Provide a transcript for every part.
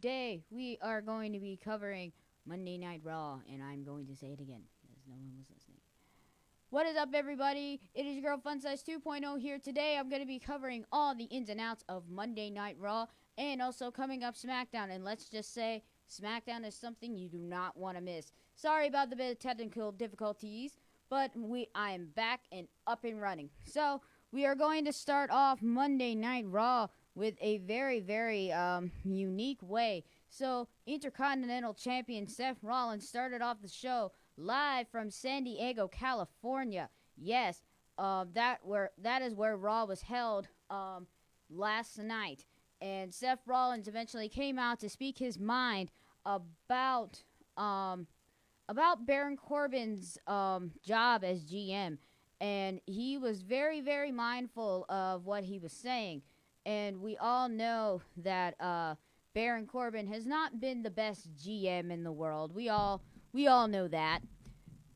today we are going to be covering Monday Night Raw, and I'm going to say it again as no one was listening. What is up, everybody? It is your girl FunSize 2.0 here. Today I'm going to be covering all the ins and outs of Monday Night Raw and also coming up SmackDown. And let's just say SmackDown is something you do not want to miss. Sorry about the bit of technical difficulties, but I am back and up and running. So we are going to start off Monday Night Raw with a very, very unique way. So Intercontinental Champion Seth Rollins started off the show live from San Diego, California. Yes, that is where Raw was held last night. And Seth Rollins eventually came out to speak his mind about Baron Corbin's job as GM. And he was very, very mindful of what he was saying. And we all know that Baron Corbin has not been the best GM in the world. We all know that.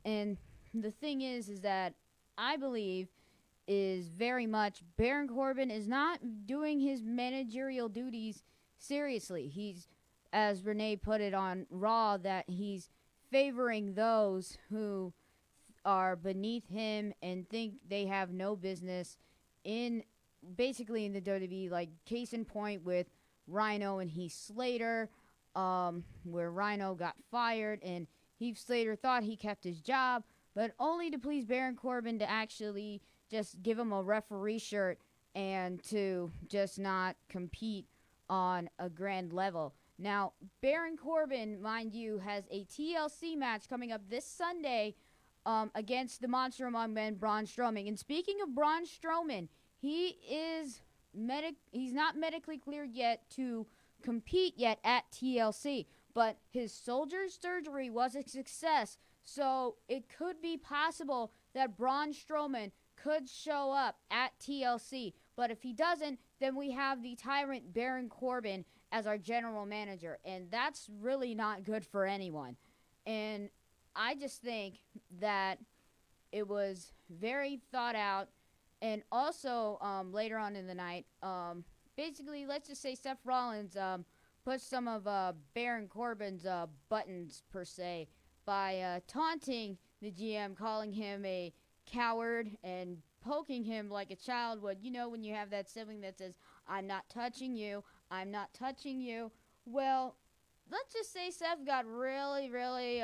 And the thing is that I believe is very much Baron Corbin is not doing his managerial duties seriously. He's, as Renee put it on Raw, that he's favoring those who are beneath him and think they have no business in basically in the WWE, like case in point with Rhino and Heath Slater, where Rhino got fired and Heath Slater thought he kept his job, but only to please Baron Corbin to actually just give him a referee shirt and to just not compete on a grand level. Now, Baron Corbin, mind you, has a TLC match coming up this Sunday against the Monster Among Men, Braun Strowman. And speaking of Braun Strowman, he's not medically cleared yet to compete yet at TLC, but his soldier's surgery was a success, so it could be possible that Braun Strowman could show up at TLC. But if he doesn't, then we have the tyrant Baron Corbin as our general manager, and that's really not good for anyone. And I just think that it was very thought out. And also, later on in the night, basically, let's just say Seth Rollins put some of Baron Corbin's buttons, per se, by taunting the GM, calling him a coward and poking him like a child would. You know, when you have that sibling that says, I'm not touching you, I'm not touching you. Well, let's just say Seth got really, really,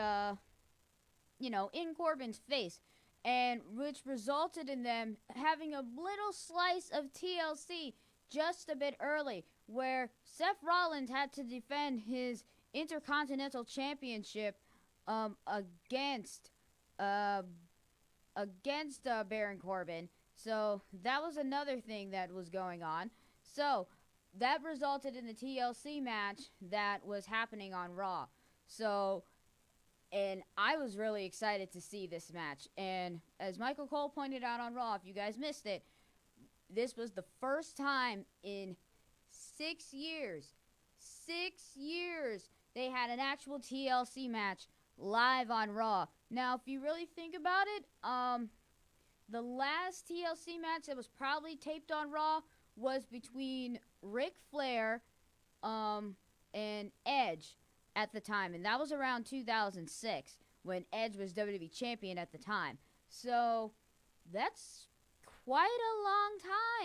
in Corbin's face, and which resulted in them having a little slice of TLC just a bit early, where Seth Rollins had to defend his Intercontinental Championship against Baron Corbin. So that was another thing that was going on. So that resulted in the TLC match that was happening on Raw. So, and I was really excited to see this match. And as Michael Cole pointed out on Raw, if you guys missed it, this was the first time in 6 years, they had an actual TLC match live on Raw. Now, if you really think about it, the last TLC match that was probably taped on Raw was between Ric Flair and Edge at the time. And that was around 2006 when Edge was WWE Champion at the time. So that's quite a long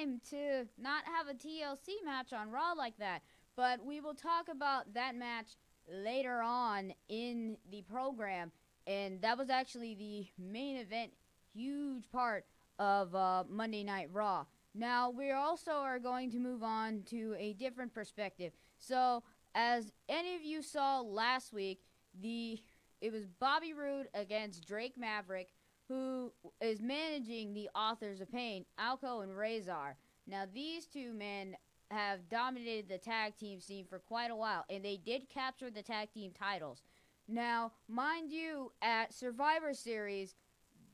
time to not have a TLC match on Raw like that. But we will talk about that match later on in the program. And that was actually the main event, huge part of Monday Night Raw. Now, we also are going to move on to a different perspective. So, as any of you saw last week, it was Bobby Roode against Drake Maverick, who is managing the Authors of Pain, Alco and Razor. Now, these two men have dominated the tag team scene for quite a while, and they did capture the tag team titles. Now, mind you, at Survivor Series,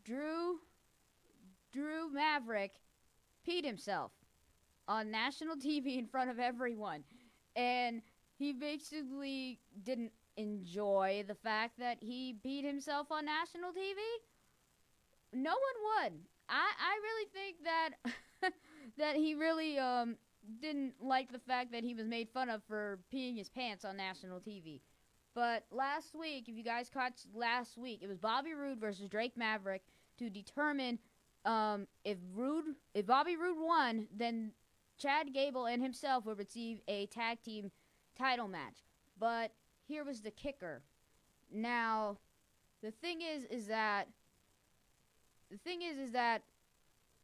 Drew Maverick peed himself on national TV in front of everyone. And he basically didn't enjoy the fact that he beat himself on national TV. No one would. I really think that that he really didn't like the fact that he was made fun of for peeing his pants on national TV. But last week, if you guys caught last week, it was Bobby Roode versus Drake Maverick to determine if Bobby Roode won, then Chad Gable and himself would receive a tag team title match. But here was the kicker. Now, the thing is that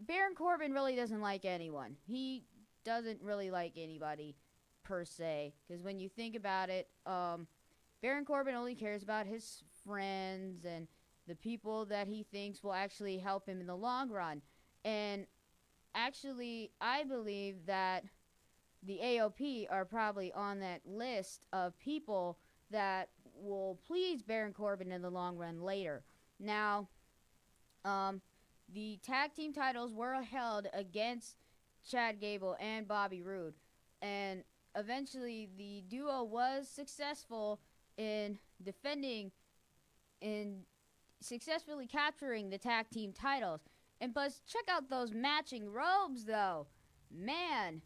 Baron Corbin really doesn't like anyone. He doesn't really like anybody per se, because when you think about it, Baron Corbin only cares about his friends and the people that he thinks will actually help him in the long run. And actually, I believe that the AOP are probably on that list of people that will please Baron Corbin in the long run later. Now, the tag team titles were held against Chad Gable and Bobby Roode, and eventually the duo was successful in successfully capturing the tag team titles. And plus, check out those matching robes, though. Man,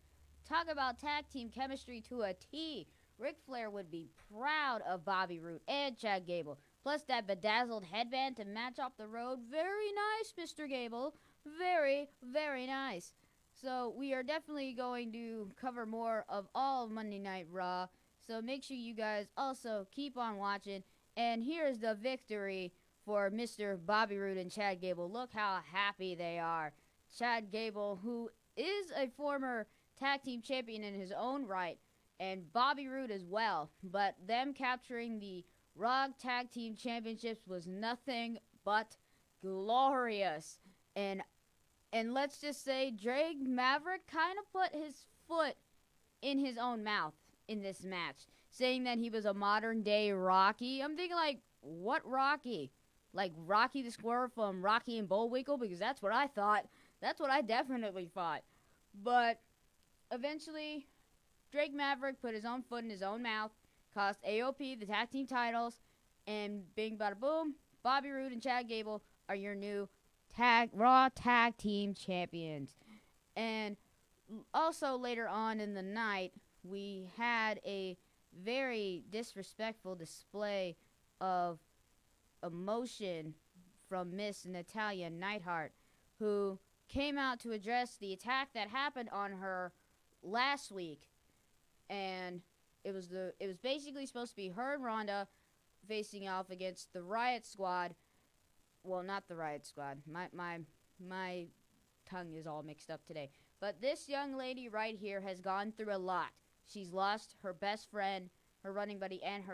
talk about tag team chemistry to a T. Ric Flair would be proud of Bobby Roode and Chad Gable. Plus that bedazzled headband to match up the robe. Very nice, Mr. Gable. Very, very nice. So we are definitely going to cover more of all of Monday Night Raw. So make sure you guys also keep on watching. And here's the victory for Mr. Bobby Roode and Chad Gable. Look how happy they are. Chad Gable, who is a former tag team champion in his own right, and Bobby Roode as well. But them capturing the Raw Tag Team Championships was nothing but glorious. And let's just say Drake Maverick kind of put his foot in his own mouth in this match, saying that he was a modern day Rocky. I'm thinking, like, what Rocky? Like Rocky the Squirrel from Rocky and Bullwinkle? Because that's what I thought. That's what I definitely thought. But eventually, Drake Maverick put his own foot in his own mouth, cost AOP the tag team titles, and bing bada boom, Bobby Roode and Chad Gable are your new Raw Tag Team Champions. And also later on in the night, we had a very disrespectful display of emotion from Miss Natalya Neidhart, who came out to address the attack that happened on her last week. And it was basically supposed to be her and Ronda facing off against the Riot Squad. Well, not the Riot Squad. My tongue is all mixed up today. But this young lady right here has gone through a lot. She's lost her best friend, her running buddy, and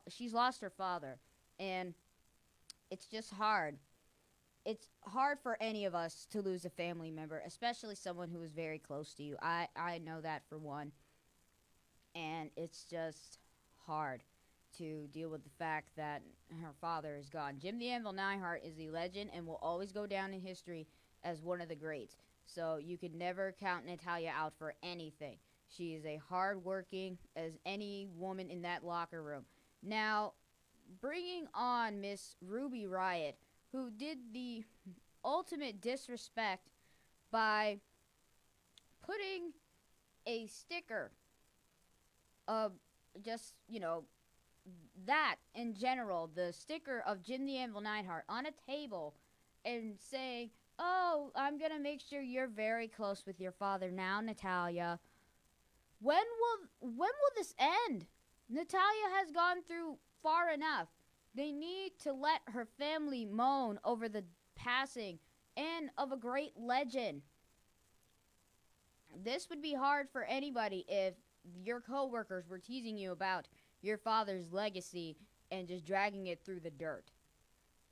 she's lost her father. And it's just hard. It's hard for any of us to lose a family member, especially someone who is very close to you. I know that for one. And it's just hard to deal with the fact that her father is gone. Jim the Anvil Neidhart is a legend and will always go down in history as one of the greats. So you could never count Natalya out for anything. She is a hard-working as any woman in that locker room. Now, bringing on Miss Ruby Riott, who did the ultimate disrespect by putting a sticker of just, that in general, the sticker of Jim the Anvil Neidhart on a table and saying, "Oh, I'm going to make sure you're very close with your father now, Natalya." When will this end? Natalya has gone through far enough. They need to let her family moan over the passing and of a great legend. This would be hard for anybody if your coworkers were teasing you about your father's legacy and just dragging it through the dirt.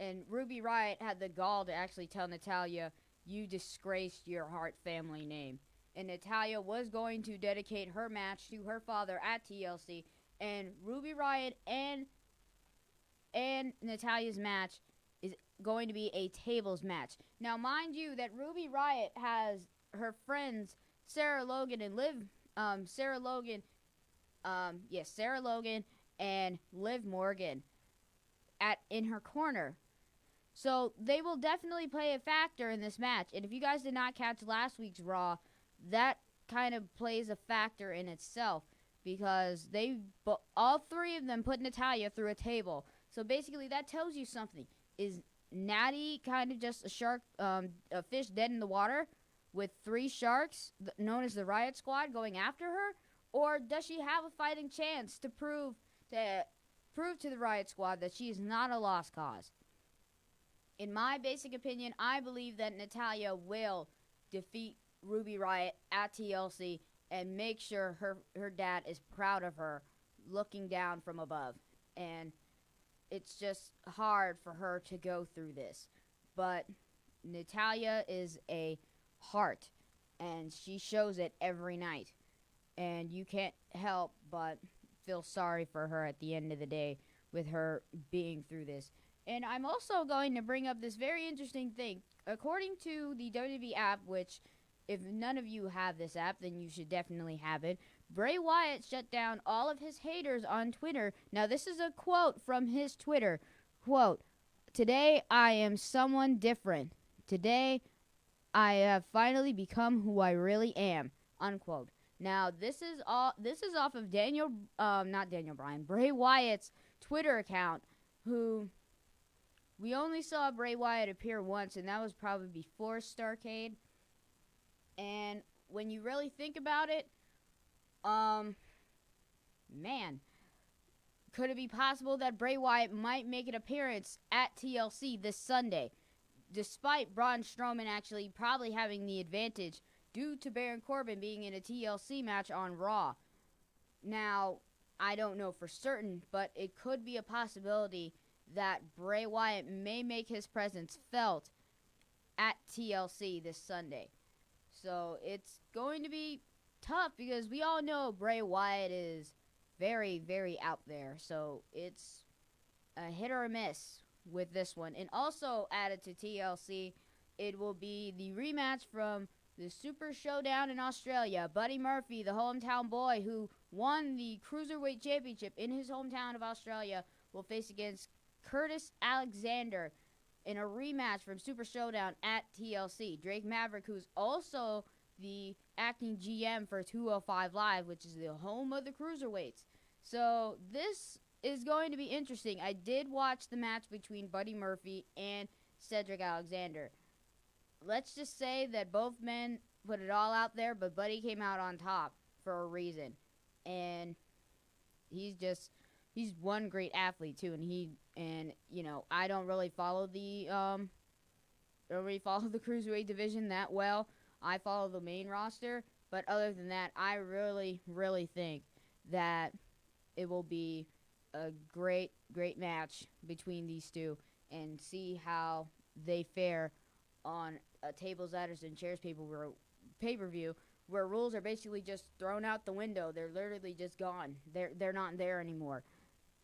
And Ruby Riott had the gall to actually tell Natalya, "You disgraced your Hart family name." And Natalya was going to dedicate her match to her father at TLC. And Ruby Riott and Natalya's match is going to be a tables match. Now, mind you that Ruby Riott has her friends Sarah Logan and Sarah Logan and Liv Morgan in her corner. So they will definitely play a factor in this match. And if you guys did not catch last week's Raw, that kind of plays a factor in itself because all three of them put Natalia through a table. So basically, that tells you something. Is Natty kind of just a shark, a fish dead in the water, with three sharks known as the Riot Squad going after her, or does she have a fighting chance to prove to the Riot Squad that she is not a lost cause? In my basic opinion, I believe that Natalia will defeat Ruby Riot at TLC and make sure her dad is proud of her looking down from above. And it's just hard for her to go through this. But Natalia is a heart, and she shows it every night. And you can't help but feel sorry for her at the end of the day with her being through this. And I'm also going to bring up this very interesting thing. According to the WWE app, which if none of you have this app, then you should definitely have it. Bray Wyatt shut down all of his haters on Twitter. Now, this is a quote from his Twitter. Quote, "Today I am someone different. Today I have finally become who I really am." Unquote. Now, this is off of Bray Wyatt's Twitter account, who we only saw Bray Wyatt appear once, and that was probably before Starrcade. And when you really think about it, man, could it be possible that Bray Wyatt might make an appearance at TLC this Sunday, despite Braun Strowman actually probably having the advantage due to Baron Corbin being in a TLC match on Raw? Now, I don't know for certain, but it could be a possibility that Bray Wyatt may make his presence felt at TLC this Sunday. So it's going to be tough because we all know Bray Wyatt is very, very out there. So it's a hit or a miss with this one. And also added to TLC, it will be the rematch from the Super Showdown in Australia. Buddy Murphy, the hometown boy who won the Cruiserweight Championship in his hometown of Australia, will face against Curtis Alexander in a rematch from Super Showdown at TLC. Drake Maverick, who's also the acting GM for 205 Live, which is the home of the Cruiserweights. So this is going to be interesting. I did watch the match between Buddy Murphy and Cedric Alexander. Let's just say that both men put it all out there, but Buddy came out on top for a reason. And he's one great athlete too, and I don't really follow the cruiserweight division that well. I follow the main roster, but other than that, I really, really think that it will be a great, great match between these two, and see how they fare on a tables, ladders, and chairs pay-per-view, where rules are basically just thrown out the window. They're literally just gone. They're not there anymore.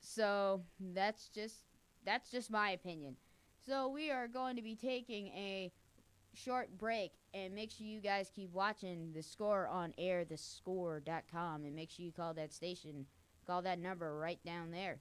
So that's just my opinion. So we are going to be taking a short break, and make sure you guys keep watching The Score on air, thescore.com, and make sure you call that station, call that number right down there.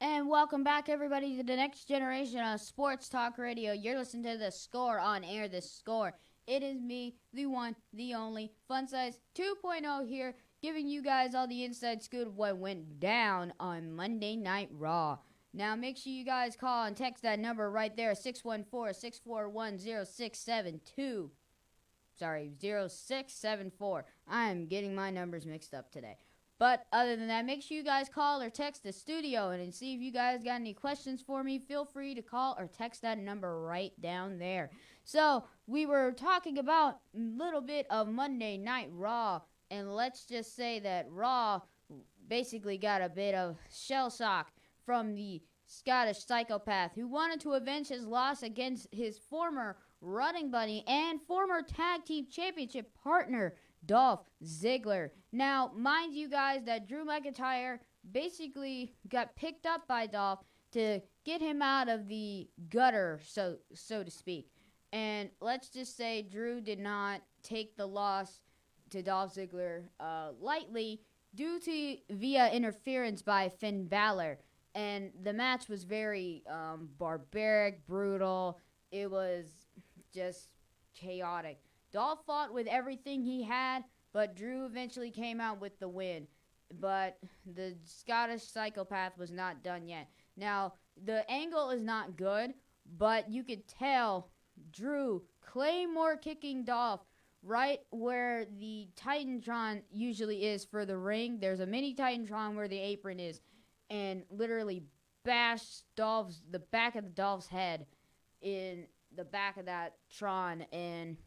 And welcome back, everybody, to the next generation of Sports Talk Radio. You're listening to The Score on air. The Score. It is me, the one, the only, Fun Size 2.0 here, giving you guys all the inside scoop of what went down on Monday Night Raw. Now, make sure you guys call and text that number right there, 614-641-0672. Sorry, 0674. I'm getting my numbers mixed up today. But other than that, make sure you guys call or text the studio and see if you guys got any questions for me. Feel free to call or text that number right down there. So, we were talking about a little bit of Monday Night Raw, and let's just say that Raw basically got a bit of shell shock from the Scottish psychopath who wanted to avenge his loss against his former running buddy and former tag team championship partner, Dolph Ziggler. Now, mind you guys that Drew McIntyre basically got picked up by Dolph to get him out of the gutter, so to speak. And let's just say Drew did not take the loss to Dolph Ziggler lightly due to via interference by Finn Balor. And the match was very barbaric, brutal. It was just chaotic. Dolph fought with everything he had, but Drew eventually came out with the win. But the Scottish psychopath was not done yet. Now, the angle is not good, but you could tell Drew Claymore kicking Dolph right where the Titantron usually is for the ring. There's a mini Titantron where the apron is, and literally bashed the back of the Dolph's head in the back of that Tron, and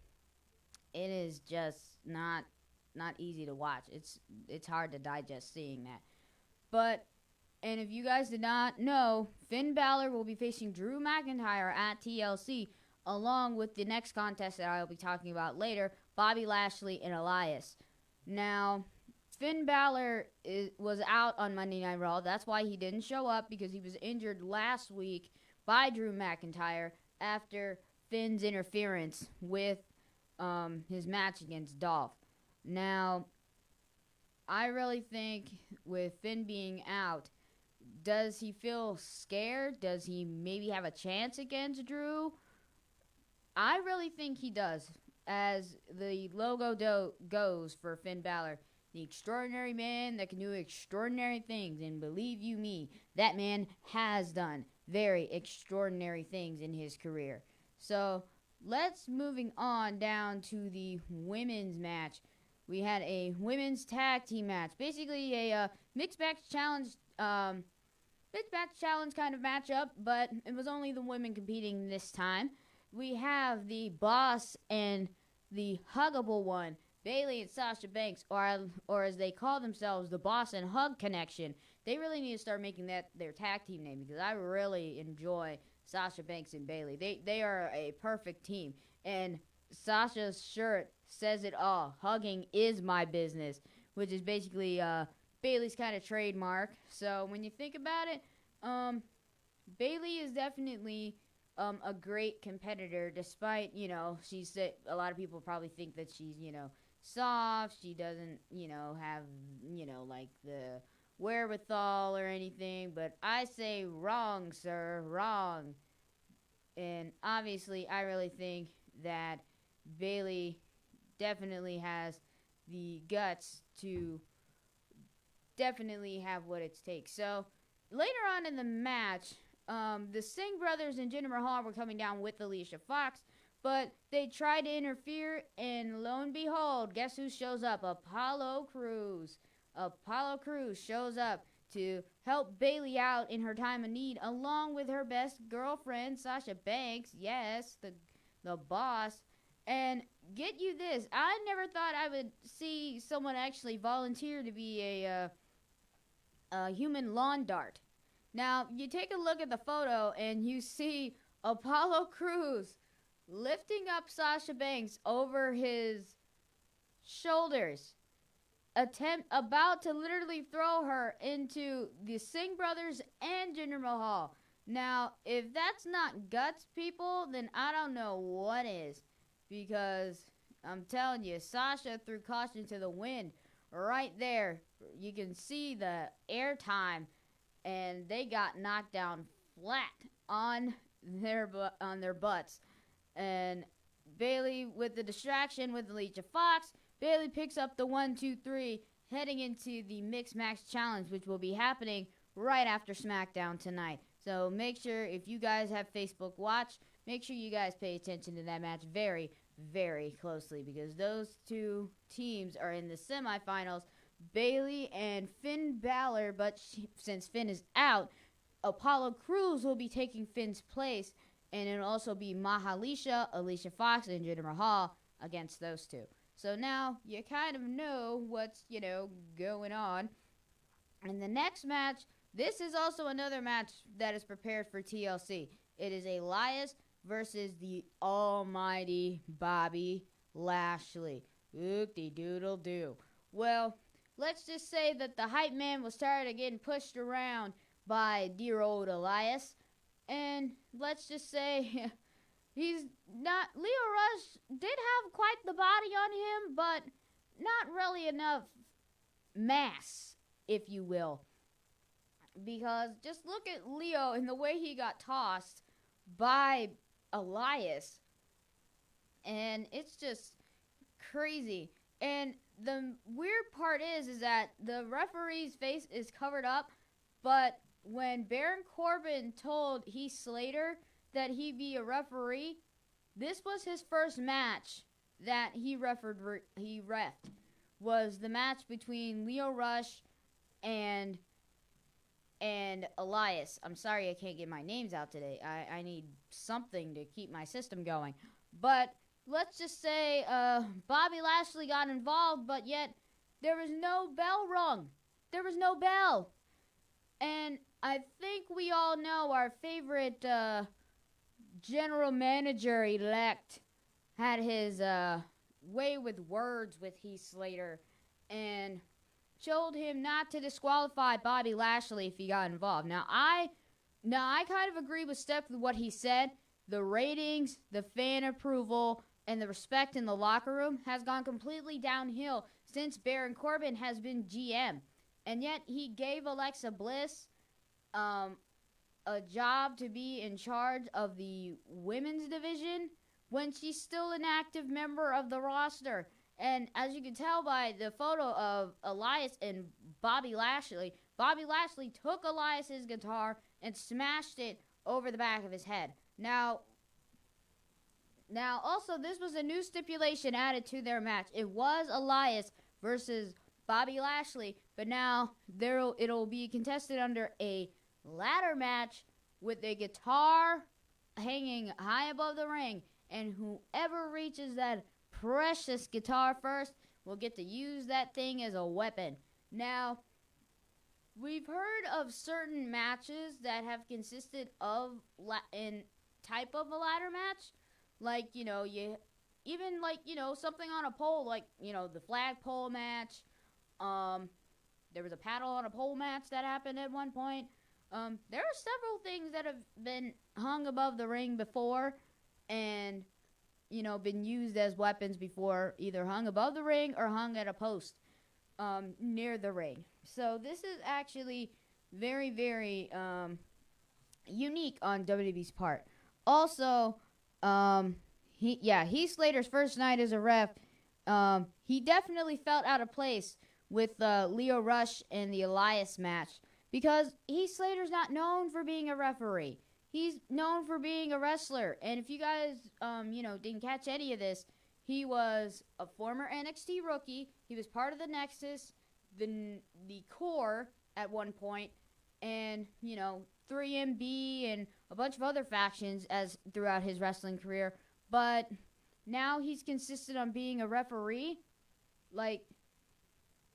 it is just not easy to watch. It's hard to digest seeing that. But, and if you guys did not know, Finn Balor will be facing Drew McIntyre at TLC, along with the next contest that I'll be talking about later, Bobby Lashley and Elias. Now, Finn Balor was out on Monday Night Raw. That's why he didn't show up, because he was injured last week by Drew McIntyre after Finn's interference with his match against Dolph. Now, I really think with Finn being out, does he feel scared? Does he maybe have a chance against Drew? I really think he does, as the logo goes for Finn Balor. The extraordinary man that can do extraordinary things. And believe you me, that man has done very extraordinary things in his career. So, let's moving on down to the women's match. We had a women's tag team match. Basically a mixed match challenge kind of matchup, but it was only the women competing this time. We have the Boss and the Huggable One, Bayley and Sasha Banks, or as they call themselves, the Boss and Hug Connection. They really need to start making that their tag team name, because I really enjoy Sasha Banks and Bayley. They are a perfect team. And Sasha's shirt says it all. Hugging is my business, which is basically Bayley's kind of trademark. So when you think about it, Bayley is definitely a great competitor, despite, she's a lot of people probably think that she's, soft. She doesn't, have, like the wherewithal or anything. But I say wrong, sir, wrong. And obviously, I really think that Bayley definitely has the guts to definitely have what it takes. So later on in the match, the Singh brothers and Jinder Mahal were coming down with Alicia Fox, but they tried to interfere, and lo and behold, guess who shows up? Apollo Crews. Apollo Crews shows up to help Bayley out in her time of need, along with her best girlfriend, Sasha Banks. Yes, the Boss. And get you this, I never thought I would see someone actually volunteer to be a human lawn dart. Now, you take a look at the photo, and you see Apollo Crews lifting up Sasha Banks over his shoulders, about to literally throw her into the Singh brothers and Jinder Mahal. Now, if that's not guts, people, then I don't know what is. Because I'm telling you, Sasha threw caution to the wind right there. You can see the airtime and they got knocked down flat on their butts. And Bailey, with the distraction with Alicia Fox, Bailey picks up the 1-2-3, heading into the Mixed Match Challenge, which will be happening right after SmackDown tonight. So make sure, if you guys have Facebook Watch, make sure you guys pay attention to that match very, very closely, because those two teams are in the semifinals. Bailey and Finn Balor, but since Finn is out, Apollo Crews will be taking Finn's place, and it'll also be Mahalisha, Alicia Fox, and Jinder Mahal against those two. So now you kind of know what's, going on. And the next match, this is also another match that is prepared for TLC. It is Elias versus the almighty Bobby Lashley. Oop-de-doodle-doo. Well, let's just say that the hype man was tired of getting pushed around by dear old Elias. And let's just say he's not... Leo Rush did have quite the body on him, but not really enough mass, if you will. Because just look at Leo and the way he got tossed by Elias. And it's just crazy. And the weird part is that the referee's face is covered up, but when Baron Corbin told Heath Slater that he'd be a referee, this was his first match that he refed, was the match between Leo Rush and Elias. I'm sorry I can't get my names out today. I need something to keep my system going. But let's just say Bobby Lashley got involved, but yet there was no bell rung. There was no bell. And I think we all know our favorite general manager elect had his way with words with Heath Slater and told him not to disqualify Bobby Lashley if he got involved. Now I kind of agree with Steph with what he said. The ratings, the fan approval, and the respect in the locker room has gone completely downhill since Baron Corbin has been GM. And yet he gave Alexa Bliss a job to be in charge of the women's division when she's still an active member of the roster. And as you can tell by the photo of Elias and Bobby Lashley took Elias's guitar and smashed it over the back of his head. Now also, this was a new stipulation added to their match. It was Elias versus Bobby Lashley, but now it'll be contested under a ladder match with a guitar hanging high above the ring, and whoever reaches that precious guitar first will get to use that thing as a weapon. Now, we've heard of certain matches that have consisted of in type of a ladder match, like something on a pole, like the flagpole match. There was a paddle on a pole match that happened at one point. There are several things that have been hung above the ring before, and been used as weapons before, either hung above the ring or hung at a post near the ring. So this is actually very, very unique on WWE's part. Also, Heath Slater's first night as a ref, he definitely felt out of place with Leo Rush and the Elias match, because Heath Slater's not known for being a referee. He's known for being a wrestler. And if you guys, didn't catch any of this, he was a former NXT rookie. He was part of the Nexus, the Core at one point, and, 3MB and a bunch of other factions throughout his wrestling career. But now he's consistent on being a referee? Like,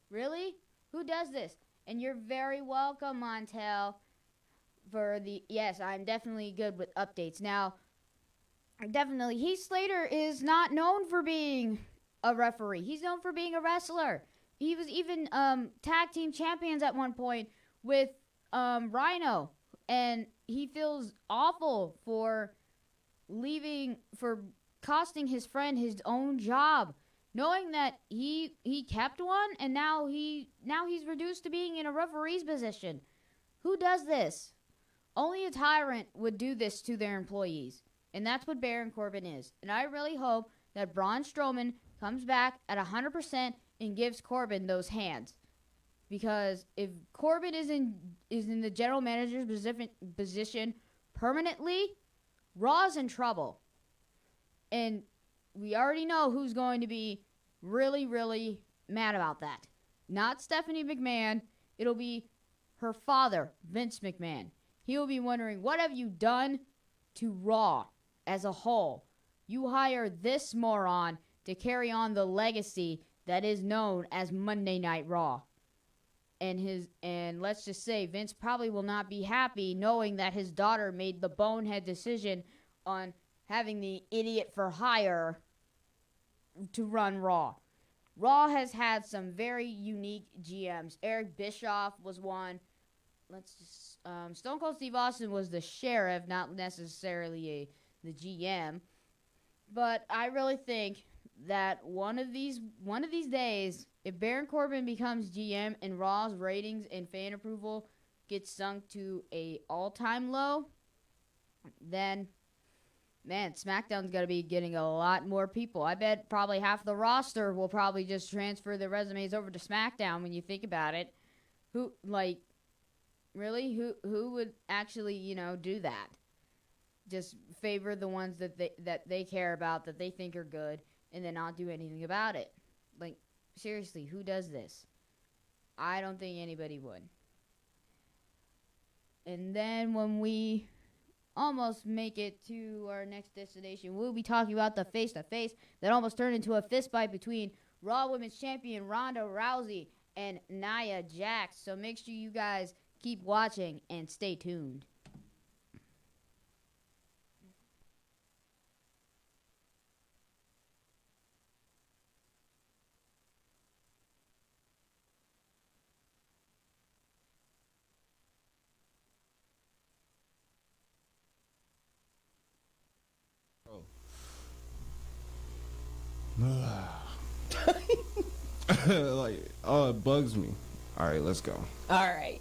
really? Who does this? And you're very welcome, Montel, yes, I'm definitely good with updates. Now, definitely, Heath Slater is not known for being a referee. He's known for being a wrestler. He was even tag team champions at one point with Rhino. And he feels awful for costing his friend his own job, knowing that he kept one, and now he's reduced to being in a referee's position. Who does this? Only a tyrant would do this to their employees. And that's what Baron Corbin is. And I really hope that Braun Strowman comes back at 100% and gives Corbin those hands. Because if Corbin is in the general manager's position permanently, Raw's in trouble. And we already know who's going to be really, really mad about that. Not Stephanie McMahon. It'll be her father, Vince McMahon. He will be wondering, what have you done to Raw as a whole? You hire this moron to carry on the legacy that is known as Monday Night Raw. And let's just say Vince probably will not be happy knowing that his daughter made the bonehead decision on having the idiot for hire to run Raw. Raw has had some very unique GMs. Eric Bischoff was one. Stone Cold Steve Austin was the sheriff, not necessarily the GM. But I really think that one of these days, if Baron Corbin becomes GM and Raw's ratings and fan approval gets sunk to a all-time low, then, man, SmackDown's got to be getting a lot more people. I bet probably half the roster will probably just transfer their resumes over to SmackDown when you think about it. Who would actually, do that? Just favor the ones that they care about, that they think are good, and then not do anything about it. Like, seriously, who does this? I don't think anybody would. And then when we almost make it to our next destination, we'll be talking about the face-to-face that almost turned into a fistfight between Raw Women's Champion Ronda Rousey and Nia Jax. So make sure you guys keep watching and stay tuned. It bugs me. All right, let's go. All right,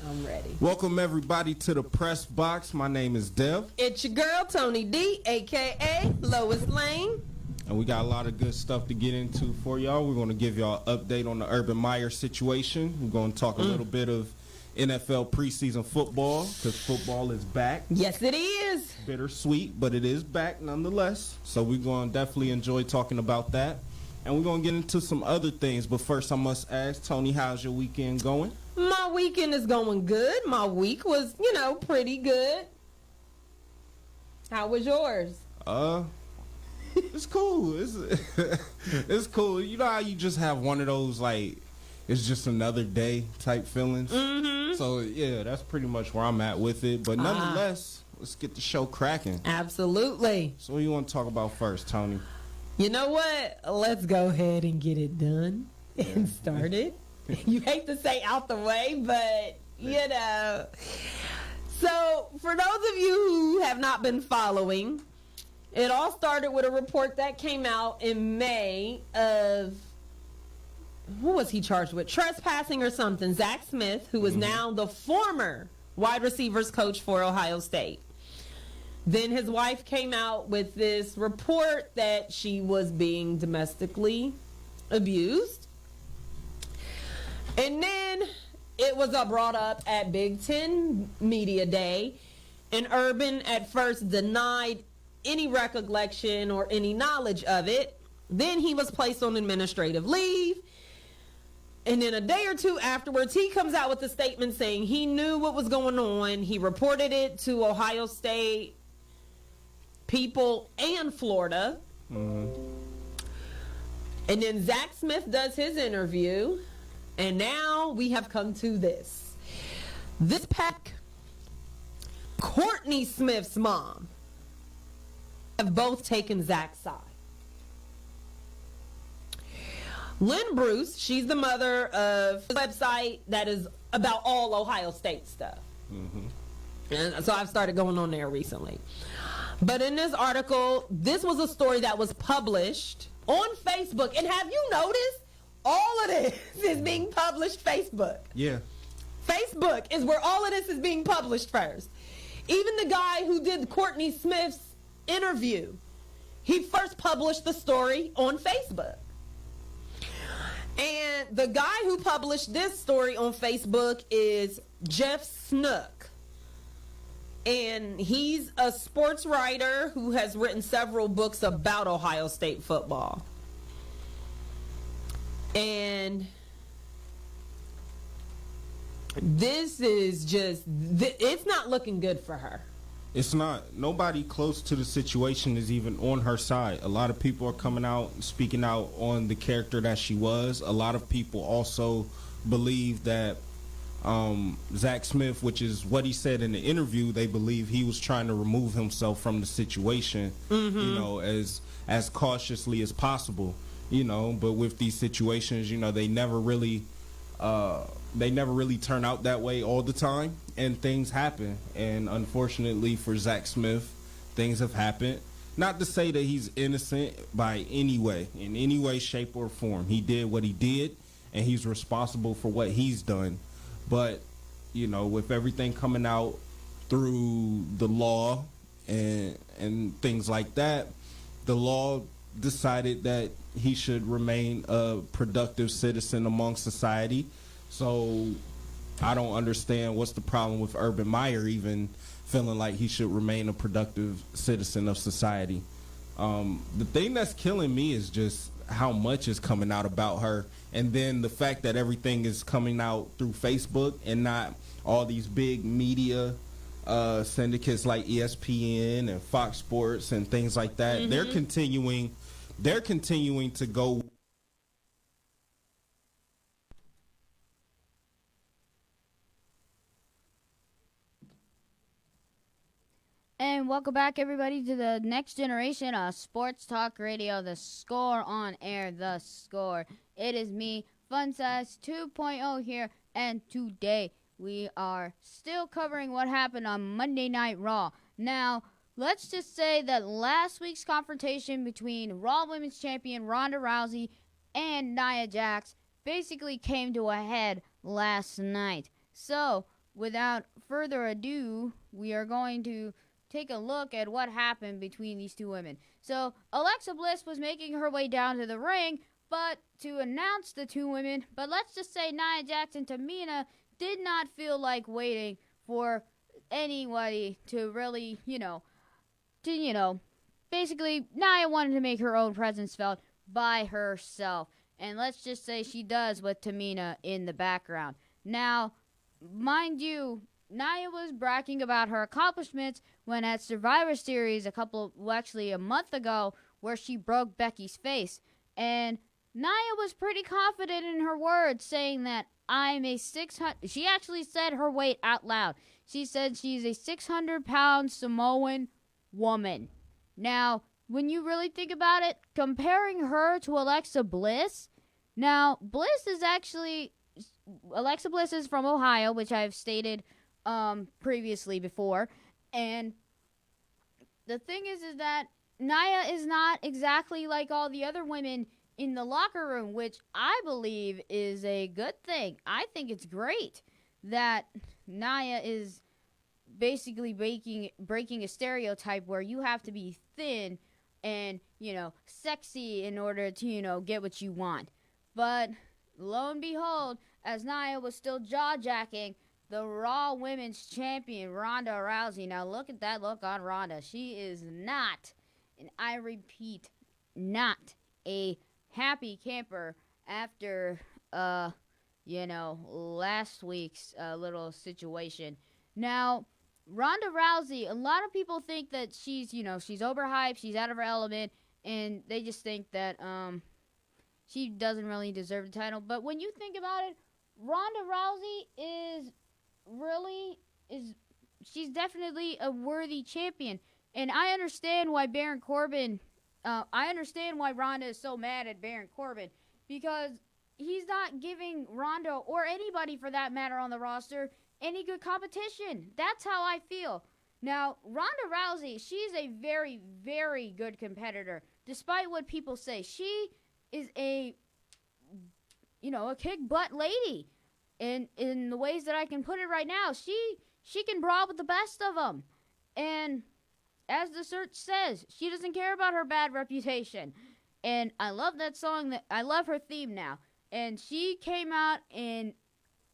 I'm ready. Welcome everybody to the press box. My name is Dev. It's your girl Tony D, aka Lois Lane, and we got a lot of good stuff to get into for y'all. We're going to give y'all an update on the Urban Meyer situation. We're going to talk a little bit of NFL preseason football, because football is back. Yes, it is. Bittersweet, but it is back nonetheless. So we're going to definitely enjoy talking about that. And we're going to get into some other things. But first, I must ask, Tony, how's your weekend going? My weekend is going good. My week was, pretty good. How was yours? It's cool. It's cool. You know how you just have one of those, like, it's just another day type feelings? Mm-hmm. So, yeah, that's pretty much where I'm at with it. But nonetheless, let's get the show cracking. Absolutely. So what do you want to talk about first, Tony? You know what? Let's go ahead and get it done and started. You hate to say out the way, but, So, for those of you who have not been following, it all started with a report that came out in May of, who was he charged with? Trespassing or something. Zach Smith, who is now the former wide receivers coach for Ohio State. Then his wife came out with this report that she was being domestically abused. And then it was brought up at Big Ten Media Day. And Urban at first denied any recollection or any knowledge of it. Then he was placed on administrative leave. And then a day or two afterwards, he comes out with a statement saying he knew what was going on. He reported it to Ohio State people and Florida. And then Zach Smith does his interview. And now we have come to this. This pack, Courtney Smith's mom, have both taken Zach's side. Lynn Bruce, she's the mother of a website that is about all Ohio State stuff. And so I've started going on there recently. But in this article, this was a story that was published on Facebook. And have you noticed all of this is being published Facebook? Yeah. Facebook is where all of this is being published first. Even the guy who did Courtney Smith's interview, he first published the story on Facebook. And the guy who published this story on Facebook is Jeff Snook. And he's a sports writer who has written several books about Ohio State football. And this is just, it's not looking good for her. It's not. Nobody close to the situation is even on her side. A lot of people are coming out, speaking out on the character that she was. A lot of people also believe that Zach Smith, which is what he said in the interview, they believe he was trying to remove himself from the situation, you know, as cautiously as possible, you know. But with these situations, you know, they never really turn out that way all the time, and things happen. And unfortunately for Zach Smith, things have happened. Not to say that he's innocent by any way, in any way, shape, or form. He did what he did, and he's responsible for what he's done. But, you know, with everything coming out through the law and things like that, the law decided that he should remain a productive citizen among society. So I don't understand what's the problem with Urban Meyer even feeling like he should remain a productive citizen of society. The thing that's killing me is just how much is coming out about her, and then the fact that everything is coming out through Facebook and not all these big media syndicates like ESPN and Fox Sports and things like that. They're continuing to go. And welcome back, everybody, to the next generation of Sports Talk Radio, The Score on air, The Score. It is me, Funsize 2.0 here, and today we are still covering what happened on Monday Night Raw. Now, let's just say that last week's confrontation between Raw Women's Champion Ronda Rousey and Nia Jax basically came to a head last night. So, without further ado, we are going to take a look at what happened between these two women. So, Alexa Bliss was making her way down to the ring, but to announce the two women, but let's just say Nia Jax and Tamina did not feel like waiting for anybody to really, basically Nia wanted to make her own presence felt by herself. And let's just say she does with Tamina in the background. Now, mind you, Nia was bragging about her accomplishments when at Survivor Series a month ago, where she broke Becky's face. And Nia was pretty confident in her words, saying that I'm a 600... She actually said her weight out loud. She said she's a 600-pound Samoan woman. Now, when you really think about it, comparing her to Alexa Bliss... Now, Alexa Bliss is from Ohio, which I've stated previously before, and the thing is that Nia is not exactly like all the other women in the locker room, which I believe is a good thing. I think it's great that Nia is basically breaking a stereotype where you have to be thin and, sexy in order to, get what you want. But lo and behold, as Nia was still jaw-jacking the Raw Women's Champion, Ronda Rousey. Now, look at that look on Ronda. She is not, and I repeat, not a happy camper after, last week's little situation. Now, Ronda Rousey, a lot of people think that she's overhyped, she's out of her element, and they just think that, she doesn't really deserve the title. But when you think about it, Ronda Rousey she's definitely a worthy champion. And I understand why Ronda is so mad at Baron Corbin, because he's not giving Ronda, or anybody for that matter on the roster, any good competition. That's how I feel. Now, Ronda Rousey, she's a very, very good competitor. Despite what people say, she is a kick butt lady. in the ways that I can put it right now, she can brawl with the best of them. And as the search says, she doesn't care about her bad reputation. And I love that song. I love her theme now. And she came out in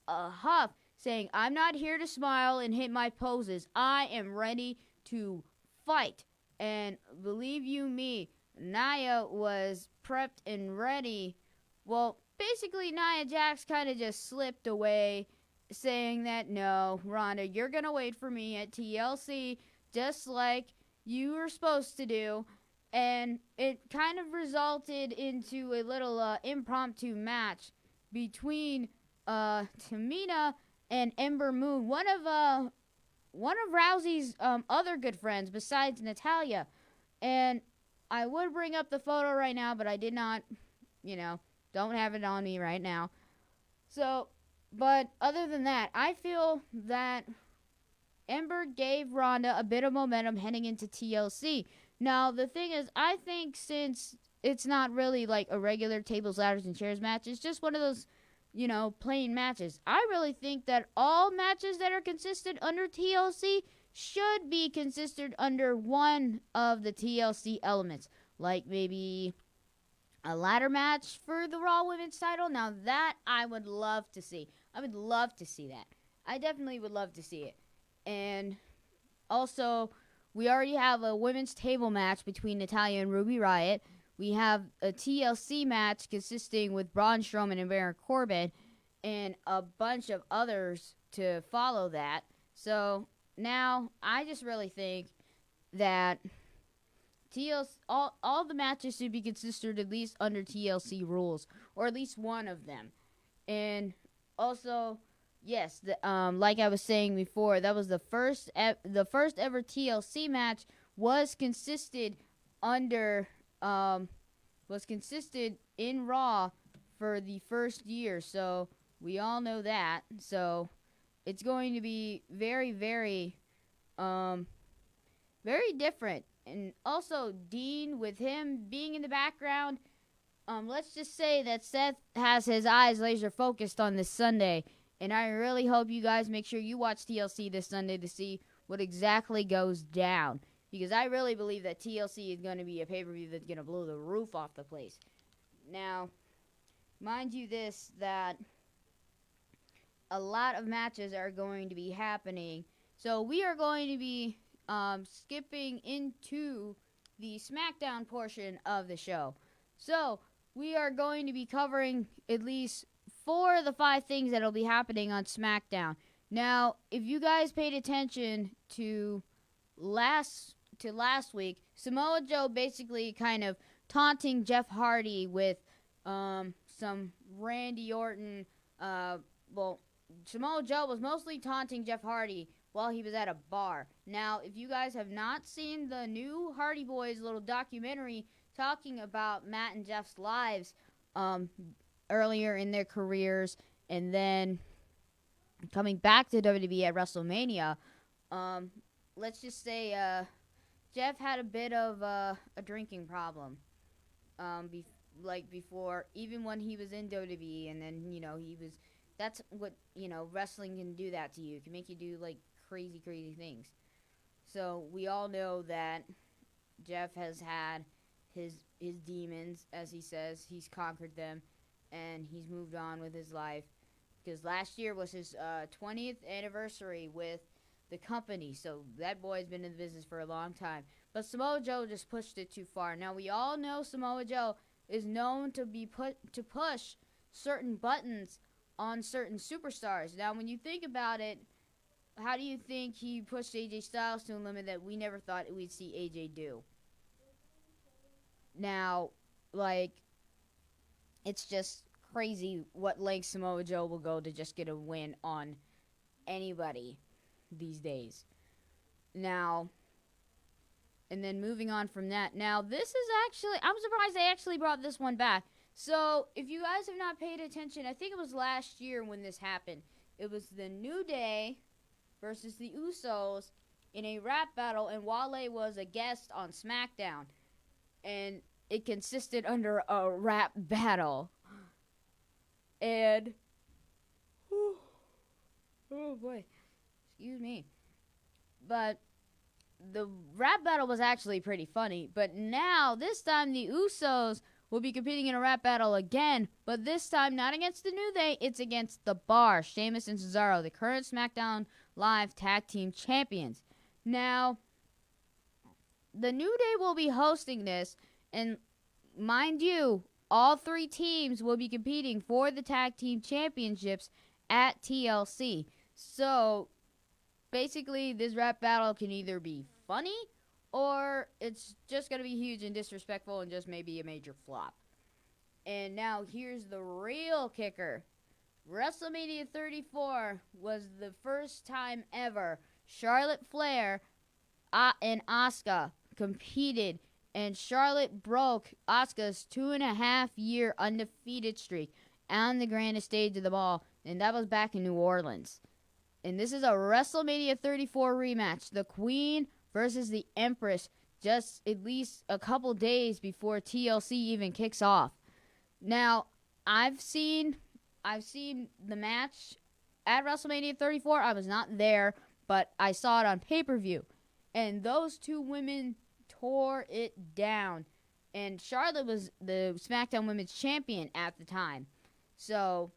a huff saying, I'm not here to smile and hit my poses. I am ready to fight. And believe you me, Nia was prepped and ready. Well, basically, Nia Jax kind of just slipped away, saying that, no, Ronda, you're going to wait for me at TLC, just like you were supposed to do. And it kind of resulted into a little impromptu match between Tamina and Ember Moon, one of Rousey's other good friends besides Natalya. And I would bring up the photo right now, but I did not, don't have it on me right now. So, but other than that, I feel that Ember gave Ronda a bit of momentum heading into TLC. Now, the thing is, I think since it's not really like a regular tables, ladders, and chairs match, it's just one of those, plain matches. I really think that all matches that are consistent under TLC should be consistent under one of the TLC elements. Like maybe a ladder match for the Raw Women's title. Now, that I would love to see. I would love to see that. I definitely would love to see it. And also, we already have a women's table match between Natalya and Ruby Riott. We have a TLC match consisting with Braun Strowman and Baron Corbin, and a bunch of others to follow that. So now I just really think that TLC, all the matches should be consistent at least under TLC rules, or at least one of them. And also, yes, like I was saying before, that was the first ever TLC match was consisted in Raw for the first year. So we all know that. So it's going to be very, very, very different. And also Dean, with him being in the background, let's just say that Seth has his eyes laser focused on this Sunday. And I really hope you guys make sure you watch TLC this Sunday to see what exactly goes down. Because I really believe that TLC is going to be a pay-per-view that's going to blow the roof off the place. Now, mind you this, that a lot of matches are going to be happening. So we are going to be skipping into the SmackDown portion of the show. So we are going to be covering at least 4 of the 5 things that will be happening on SmackDown. Now, if you guys paid attention to last week, Samoa Joe basically kind of taunting Jeff Hardy with some Randy Orton. Samoa Joe was mostly taunting Jeff Hardy while he was at a bar. Now, if you guys have not seen the new Hardy Boys little documentary talking about Matt and Jeff's lives earlier in their careers, and then coming back to WWE at WrestleMania, let's just say Jeff had a bit of a drinking problem before, even when he was in WWE, and then, he was, that's what, wrestling can do that to you. It can make you do, crazy, crazy things. So we all know that Jeff has had his demons, as he says. He's conquered them, and he's moved on with his life. Because last year was his 20th anniversary with the company, so that boy's been in the business for a long time. But Samoa Joe just pushed it too far. Now, we all know Samoa Joe is known to push certain buttons on certain superstars. Now, when you think about it, how do you think he pushed AJ Styles to a limit that we never thought we'd see AJ do? Now, it's just crazy what lengths Samoa Joe will go to just get a win on anybody these days. Now, and then moving on from that. Now, this is actually, I'm surprised they actually brought this one back. So, if you guys have not paid attention, I think it was last year when this happened. It was the New Day versus the Usos in a rap battle, and Wale was a guest on SmackDown. And it consisted under a rap battle. And Oh boy, excuse me. But the rap battle was actually pretty funny. But now, this time, the Usos will be competing in a rap battle again. But this time, not against the New Day, it's against the Bar, Sheamus and Cesaro, the current SmackDown Live Tag Team Champions. Now, the New Day will be hosting this, and mind you, all three teams will be competing for the Tag Team Championships at TLC. So, basically, this rap battle can either be funny or it's just going to be huge and disrespectful and just maybe a major flop. And now here's the real kicker. WrestleMania 34 was the first time ever Charlotte Flair and Asuka competed, and Charlotte broke Asuka's 2.5-year undefeated streak on the grandest stage of them all, and that was back in New Orleans. And this is a WrestleMania 34 rematch. The Queen versus the Empress, just at least a couple days before TLC even kicks off. Now, I've seen the match at WrestleMania 34. I was not there, but I saw it on pay-per-view. And those two women tore it down. And Charlotte was the SmackDown Women's Champion at the time. So,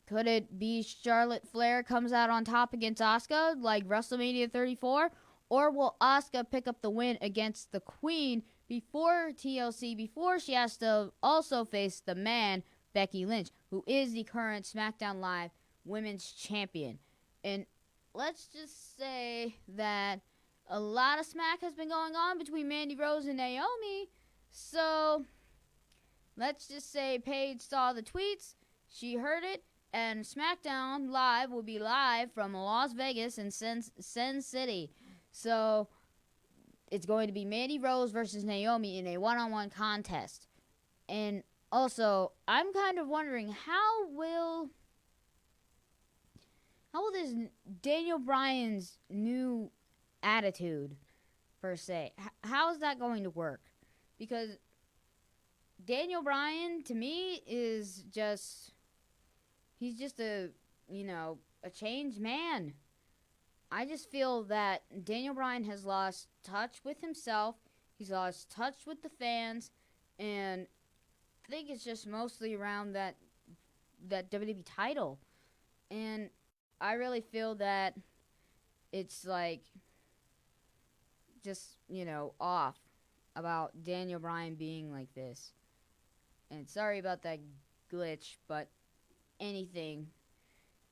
could it be Charlotte Flair comes out on top against Asuka like WrestleMania 34? Or will Asuka pick up the win against the Queen before TLC, before she has to also face the man, Becky Lynch, who is the current SmackDown Live Women's Champion? And let's just say that a lot of smack has been going on between Mandy Rose and Naomi. So, let's just say Paige saw the tweets, she heard it, and SmackDown Live will be live from Las Vegas and Sin City. So, it's going to be Mandy Rose versus Naomi in a one-on-one contest. And also, I'm kind of wondering, how will this Daniel Bryan's new attitude, per se, how is that going to work? Because Daniel Bryan, to me, is just, he's just a changed man. I just feel that Daniel Bryan has lost touch with himself. He's lost touch with the fans. And I think it's just mostly around that WWE title. And I really feel that it's like just, off about Daniel Bryan being like this. And sorry about that glitch, but anything.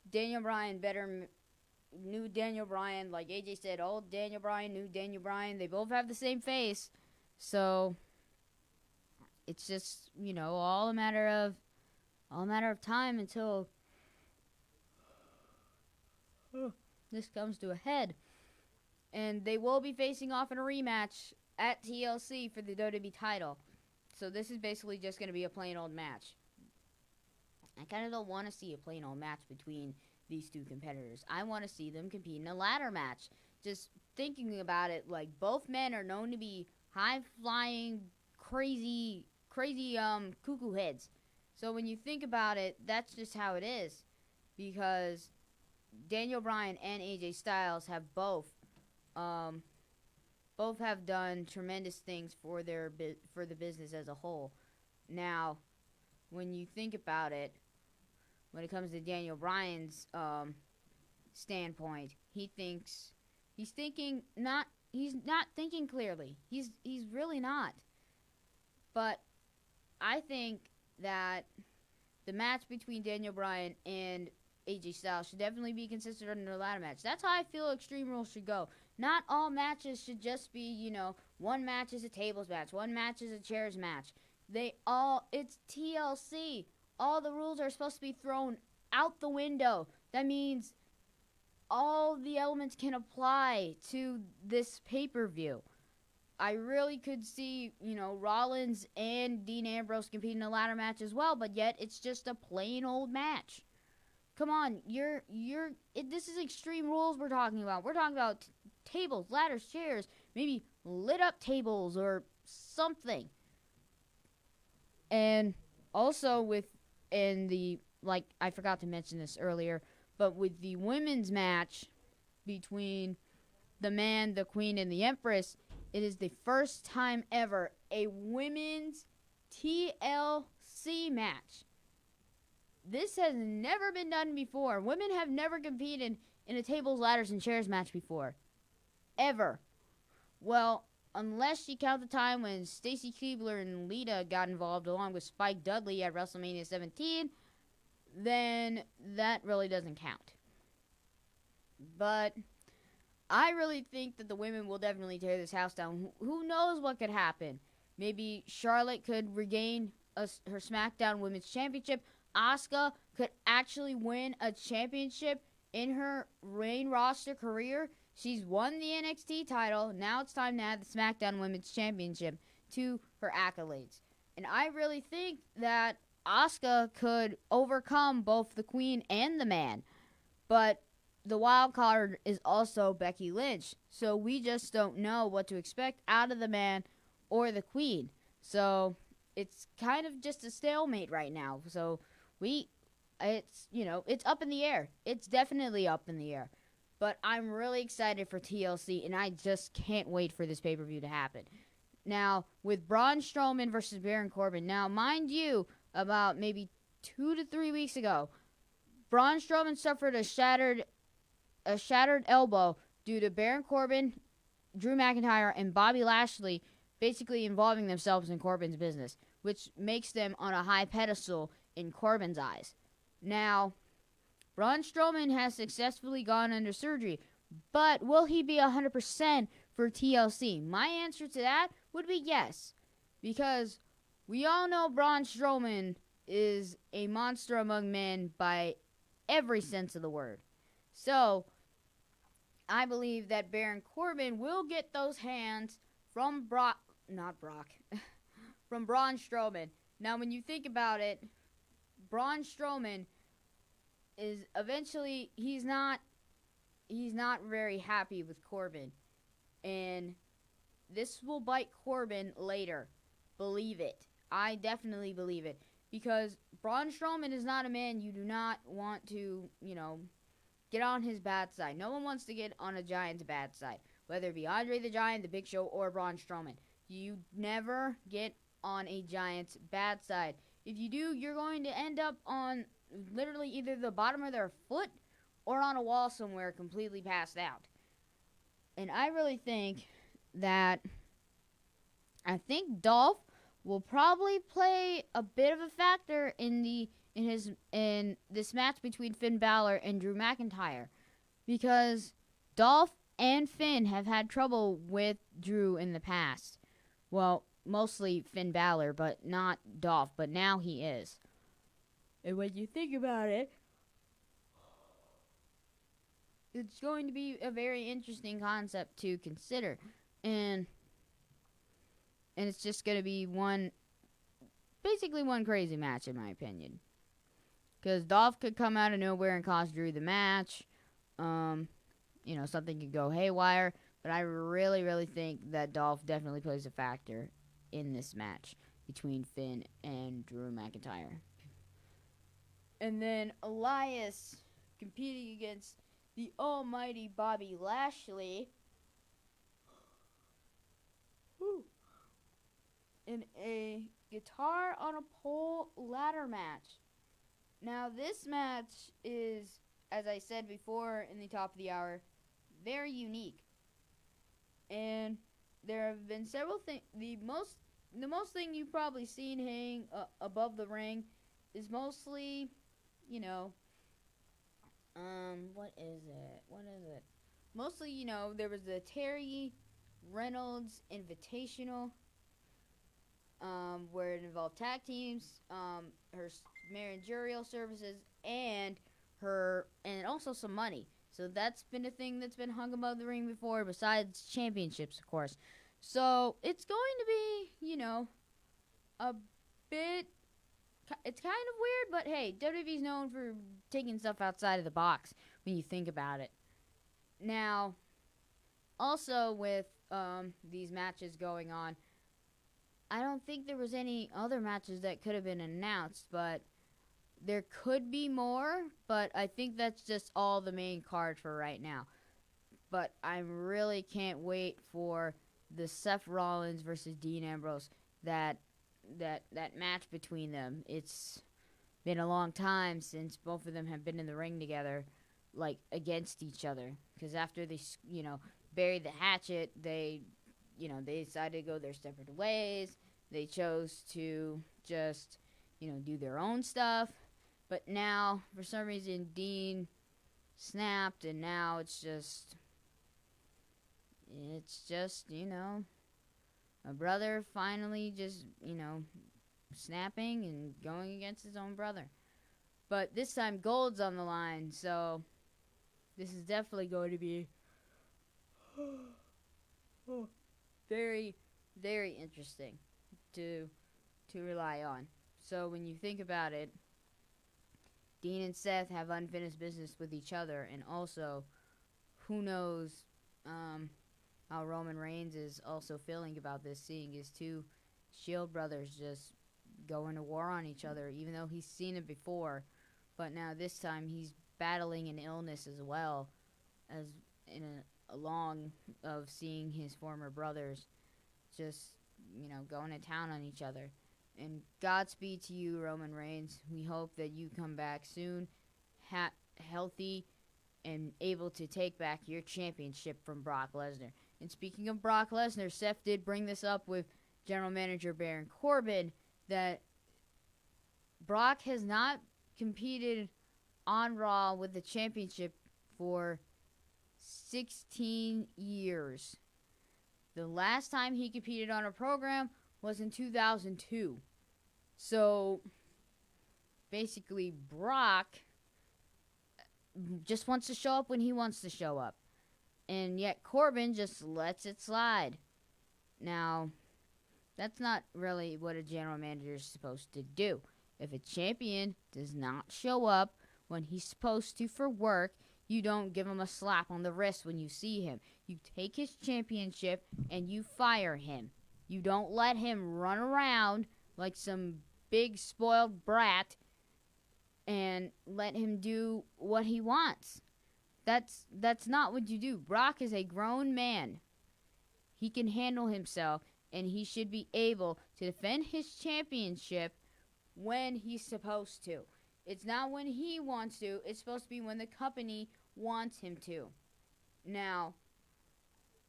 Daniel Bryan better... New Daniel Bryan, like AJ said, old Daniel Bryan, new Daniel Bryan, they both have the same face. So it's just, all a matter of time until this comes to a head. And they will be facing off in a rematch at TLC for the WWE title. So this is basically just going to be a plain old match. I kind of don't want to see a plain old match between these two competitors. I want to see them compete in a ladder match. Just thinking about it, like, both men are known to be high-flying, crazy, cuckoo heads. So when you think about it, that's just how it is. Because Daniel Bryan and AJ Styles have both have done tremendous things for for the business as a whole. Now, when you think about it, when it comes to Daniel Bryan's standpoint, he's not thinking clearly. He's really not. But I think that the match between Daniel Bryan and AJ Styles should definitely be considered under a ladder match. That's how I feel Extreme Rules should go. Not all matches should just be, one match is a tables match, one match is a chairs match. It's TLC. All the rules are supposed to be thrown out the window. That means all the elements can apply to this pay-per-view. I really could see, Rollins and Dean Ambrose compete in a ladder match as well, but yet it's just a plain old match. Come on, this is Extreme Rules we're talking about. We're talking about tables, ladders, chairs, maybe lit up tables or something. And also I forgot to mention this earlier, But with the women's match between the man, the queen, and the empress, it is the first time ever a women's TLC match. This has never been done before. Women have never competed in a tables, ladders, and chairs match before. Ever. Well, unless you count the time when Stacy Keibler and Lita got involved along with Spike Dudley at WrestleMania 17, then that really doesn't count. But I really think that the women will definitely tear this house down. Who knows what could happen? Maybe Charlotte could regain her SmackDown Women's Championship. Asuka could actually win a championship in her main roster career. She's won the NXT title. Now it's time to add the SmackDown Women's Championship to her accolades. And I really think that Asuka could overcome both the Queen and the Man. But the wild card is also Becky Lynch. So we just don't know what to expect out of the Man or the Queen. So it's kind of just a stalemate right now. So it's up in the air. It's definitely up in the air. But I'm really excited for TLC, and I just can't wait for this pay-per-view to happen. Now, with Braun Strowman versus Baron Corbin. Now, mind you, about maybe 2 to 3 weeks ago, Braun Strowman suffered a shattered elbow due to Baron Corbin, Drew McIntyre, and Bobby Lashley basically involving themselves in Corbin's business, which makes them on a high pedestal in Corbin's eyes. Now, Braun Strowman has successfully gone under surgery, but will he be 100% for TLC? My answer to that would be yes, because we all know Braun Strowman is a monster among men by every sense of the word. So, I believe that Baron Corbin will get those hands from from Braun Strowman. Now, when you think about it, Braun Strowman is eventually he's not very happy with Corbin, and this will bite Corbin later. Believe it. I definitely believe it, because Braun Strowman is not a man you do not want to, get on his bad side. No one wants to get on a Giant's bad side, whether it be Andre the Giant, the Big Show, or Braun Strowman. You never get on a Giant's bad side. If you do, you're going to end up on literally either the bottom of their foot or on a wall somewhere completely passed out. And I really think that Dolph will probably play a bit of a factor in this match between Finn Balor and Drew McIntyre, because Dolph and Finn have had trouble with Drew in the past. Well, mostly Finn Balor, but not Dolph, but now he is. And when you think about it, it's going to be a very interesting concept to consider. And it's just going to be basically one crazy match, in my opinion. Because Dolph could come out of nowhere and cost Drew the match. Something could go haywire. But I really, really think that Dolph definitely plays a factor in this match between Finn and Drew McIntyre. And then Elias competing against the almighty Bobby Lashley in a guitar on a pole ladder match. Now, this match is, as I said before in the top of the hour, very unique. And there have been several things. The most thing you've probably seen hanging above the ring is mostly, what is it? Mostly, there was the Terry Reynolds Invitational, where it involved tag teams, her managerial services, and also some money. So that's been a thing that's been hung above the ring before, besides championships, of course. So it's going to be, a bit. It's kind of weird, but hey, WWE's known for taking stuff outside of the box when you think about it. Now, also with these matches going on, I don't think there was any other matches that could have been announced, but there could be more, but I think that's just all the main card for right now. But I really can't wait for the Seth Rollins versus Dean Ambrose that that match between them. It's been a long time since both of them have been in the ring together, like against each other. Because after they, buried the hatchet, they decided to go their separate ways. They chose to just, do their own stuff. But now, for some reason, Dean snapped, and now it's just, a brother finally just, snapping and going against his own brother. But this time, gold's on the line, so this is definitely going to be very, very interesting to rely on. So when you think about it, Dean and Seth have unfinished business with each other, and also, who knows how Roman Reigns is also feeling about this, seeing his two Shield brothers just going to war on each other, even though he's seen it before. But now this time he's battling an illness as well, as in along of seeing his former brothers just, going to town on each other. And Godspeed to you, Roman Reigns. We hope that you come back soon, healthy, and able to take back your championship from Brock Lesnar. And speaking of Brock Lesnar, Seth did bring this up with General Manager Baron Corbin, that Brock has not competed on Raw with the championship for 16 years. The last time he competed on a program was in 2002. So, basically, Brock just wants to show up when he wants to show up. And yet Corbin just lets it slide. Now, that's not really what a general manager is supposed to do. If a champion does not show up when he's supposed to for work, you don't give him a slap on the wrist when you see him. You take his championship and you fire him. You don't let him run around like some big spoiled brat and let him do what he wants. That's not what you do. Brock is a grown man. He can handle himself, and he should be able to defend his championship when he's supposed to. It's not when he wants to. It's supposed to be when the company wants him to. Now,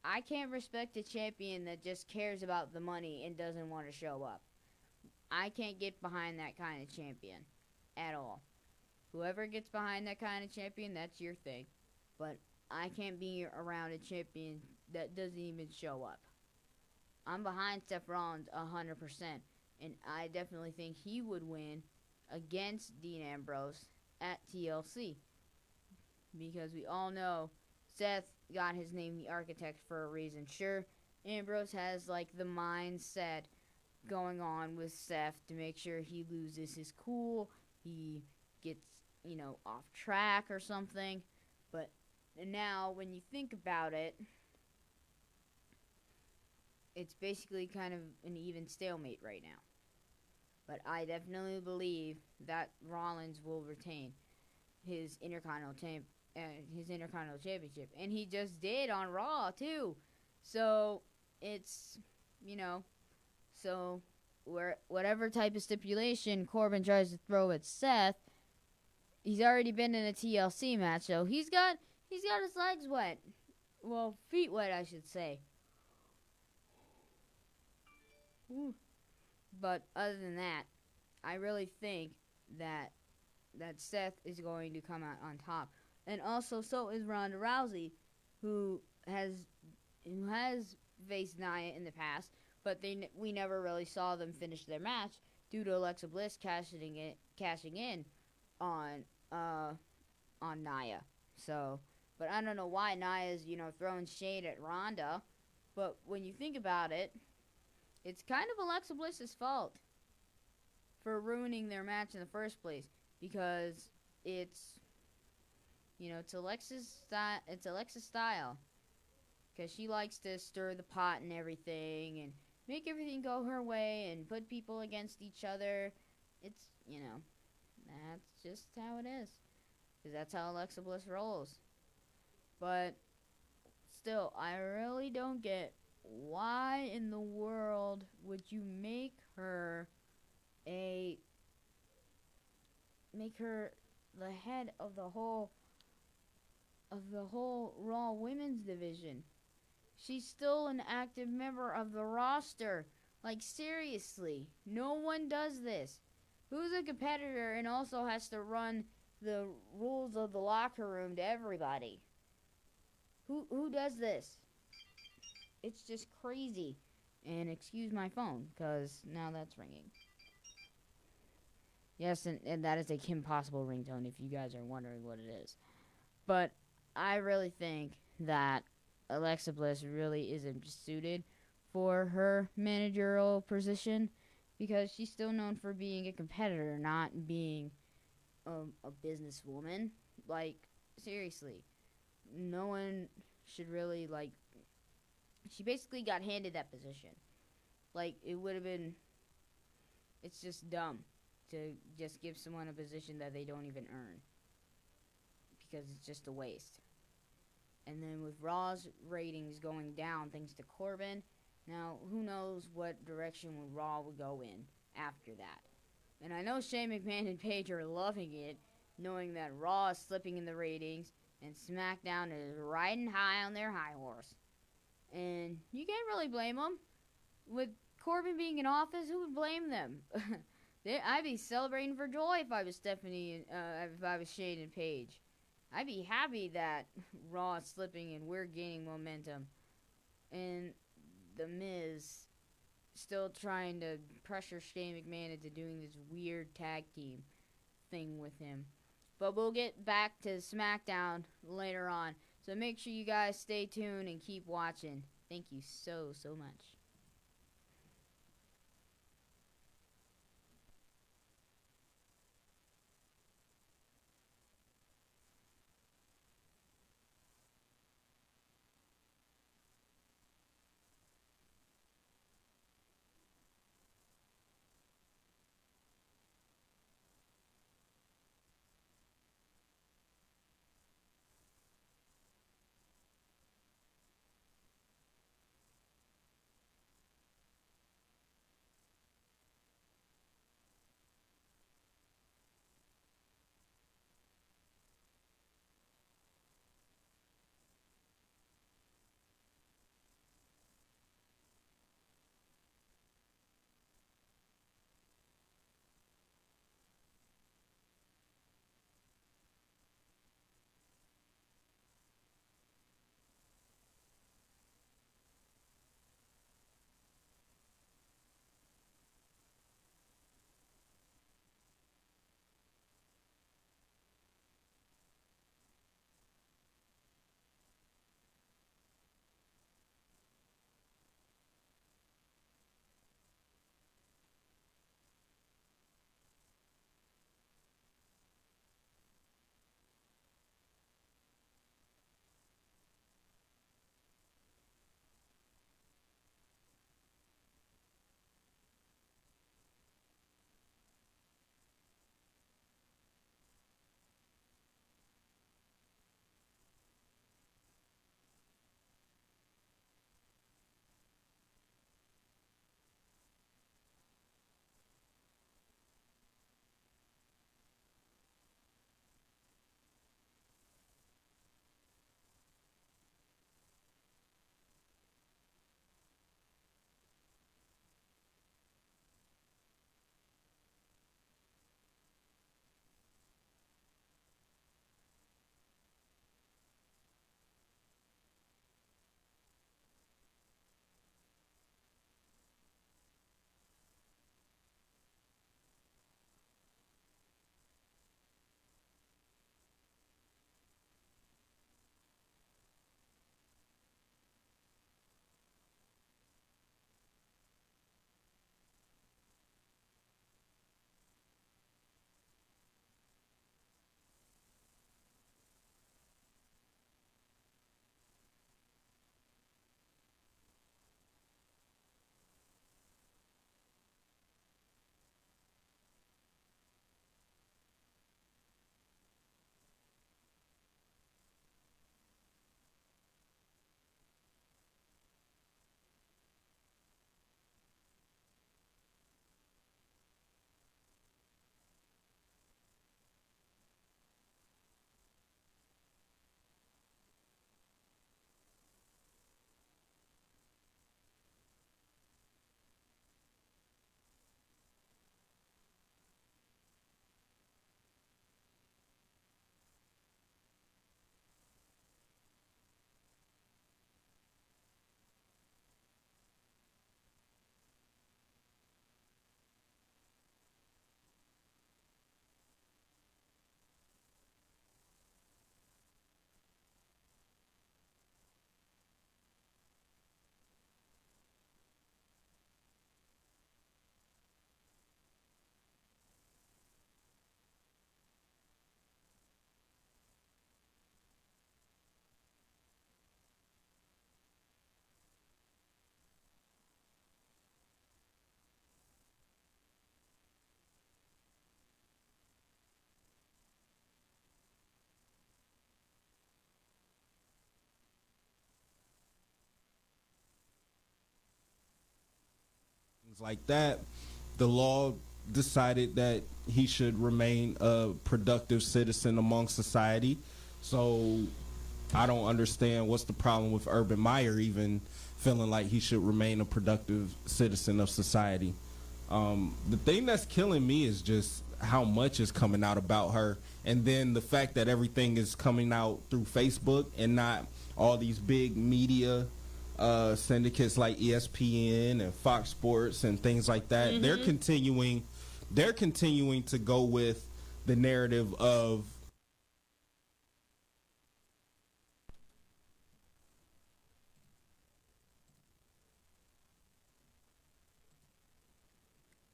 I can't respect a champion that just cares about the money and doesn't want to show up. I can't get behind that kind of champion at all. Whoever gets behind that kind of champion, that's your thing. But I can't be around a champion that doesn't even show up. I'm behind Seth Rollins 100%, and I definitely think he would win against Dean Ambrose at TLC. Because we all know Seth got his name the Architect for a reason. Sure, Ambrose has like the mindset going on with Seth to make sure he loses his cool, he gets, off track or something. But now when you think about it, it's basically kind of an even stalemate right now. But I definitely believe that Rollins will retain his Intercontinental Championship, and he just did on Raw too. So it's whatever type of stipulation Corbin tries to throw at Seth, he's already been in a TLC match, so he's got his legs wet, well, feet wet, I should say. Ooh. But other than that, I really think that Seth is going to come out on top. And also, so is Ronda Rousey, who has faced Nia in the past, but we never really saw them finish their match due to Alexa Bliss cashing in on Nia. So, but I don't know why Nia's throwing shade at Ronda, but when you think about it, it's kind of Alexa Bliss's fault for ruining their match in the first place, because it's Alexa's style, because she likes to stir the pot and everything and make everything go her way and put people against each other. It's That's just how it is. Because that's how Alexa Bliss rolls. But still, I really don't get why in the world would you a make her the head of the whole Raw Women's division. She's still an active member of the roster. Like, seriously, no one does this. Who's a competitor and also has to run the rules of the locker room to everybody? Who does this? It's just crazy. And excuse my phone, because now that's ringing. Yes, and that is a Kim Possible ringtone if you guys are wondering what it is. But I really think that Alexa Bliss really isn't suited for her managerial position because she's still known for being a competitor, not being a businesswoman. Like, seriously, no one should really, like, she basically got handed that position. Like, it would have been, it's just dumb to just give someone a position that they don't even earn because it's just a waste. And then with Raw's ratings going down thanks to Corbin, now who knows what direction Raw would go in after that. And I know Shane McMahon and Paige are loving it, knowing that Raw is slipping in the ratings and SmackDown is riding high on their high horse. And you can't really blame them. With Corbin being in office, who would blame them? I'd be celebrating for joy if I was Stephanie, if I was Shane and Paige. I'd be happy that Raw is slipping and we're gaining momentum. And The Miz still trying to pressure Shane McMahon into doing this weird tag team thing with him. But we'll get back to SmackDown later on. So make sure you guys stay tuned and keep watching. Thank you so much. things like that, the law decided that he should remain a productive citizen among society. So I don't understand what's the problem with Urban Meyer even feeling like he should remain a productive citizen of society. The thing that's killing me is just how much is coming out about her, and then the fact that everything is coming out through Facebook and not all these big media syndicates like ESPN and Fox Sports and things like that. Mm-hmm. They're continuing to go with the narrative of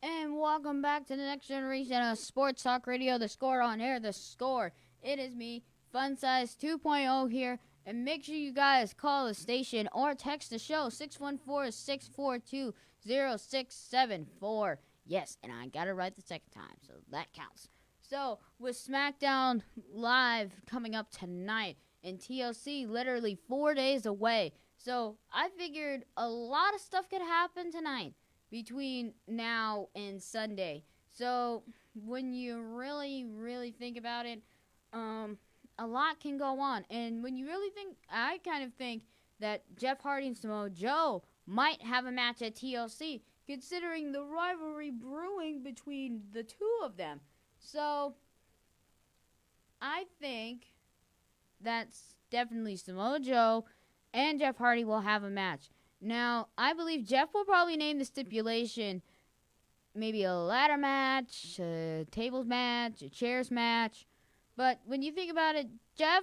And welcome back to the next generation of Sports Talk Radio, the score on air, the score. It is me, Fun Size 2.0 here. And make sure you guys call the station or text the show, 614-642-0674. Yes, and I got it right the second time, so that counts. So, with SmackDown Live coming up tonight, and TLC literally 4 days away. So, I figured a lot of stuff could happen tonight between now and Sunday. So when you really, really think about it, a lot can go on. And when you really think, I kind of think that Jeff Hardy and Samoa Joe might have a match at TLC, considering the rivalry brewing between the two of them. So I think that's definitely Samoa Joe and Jeff Hardy will have a match. Now, I believe Jeff will probably name the stipulation maybe a ladder match, a tables match, a chairs match. But when you think about it, Jeff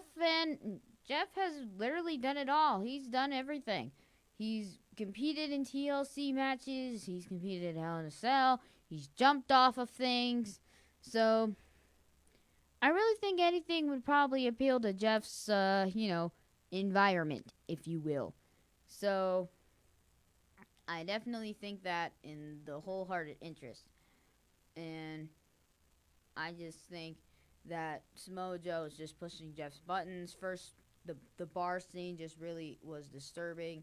has literally done it all. He's done everything. He's competed in TLC matches. He's competed in Hell in a Cell. He's jumped off of things. So, I really think anything would probably appeal to Jeff's, environment, if you will. So, I definitely think that in the wholehearted interest. And I just think that Samoa Joe is just pushing Jeff's buttons. First, the bar scene just really was disturbing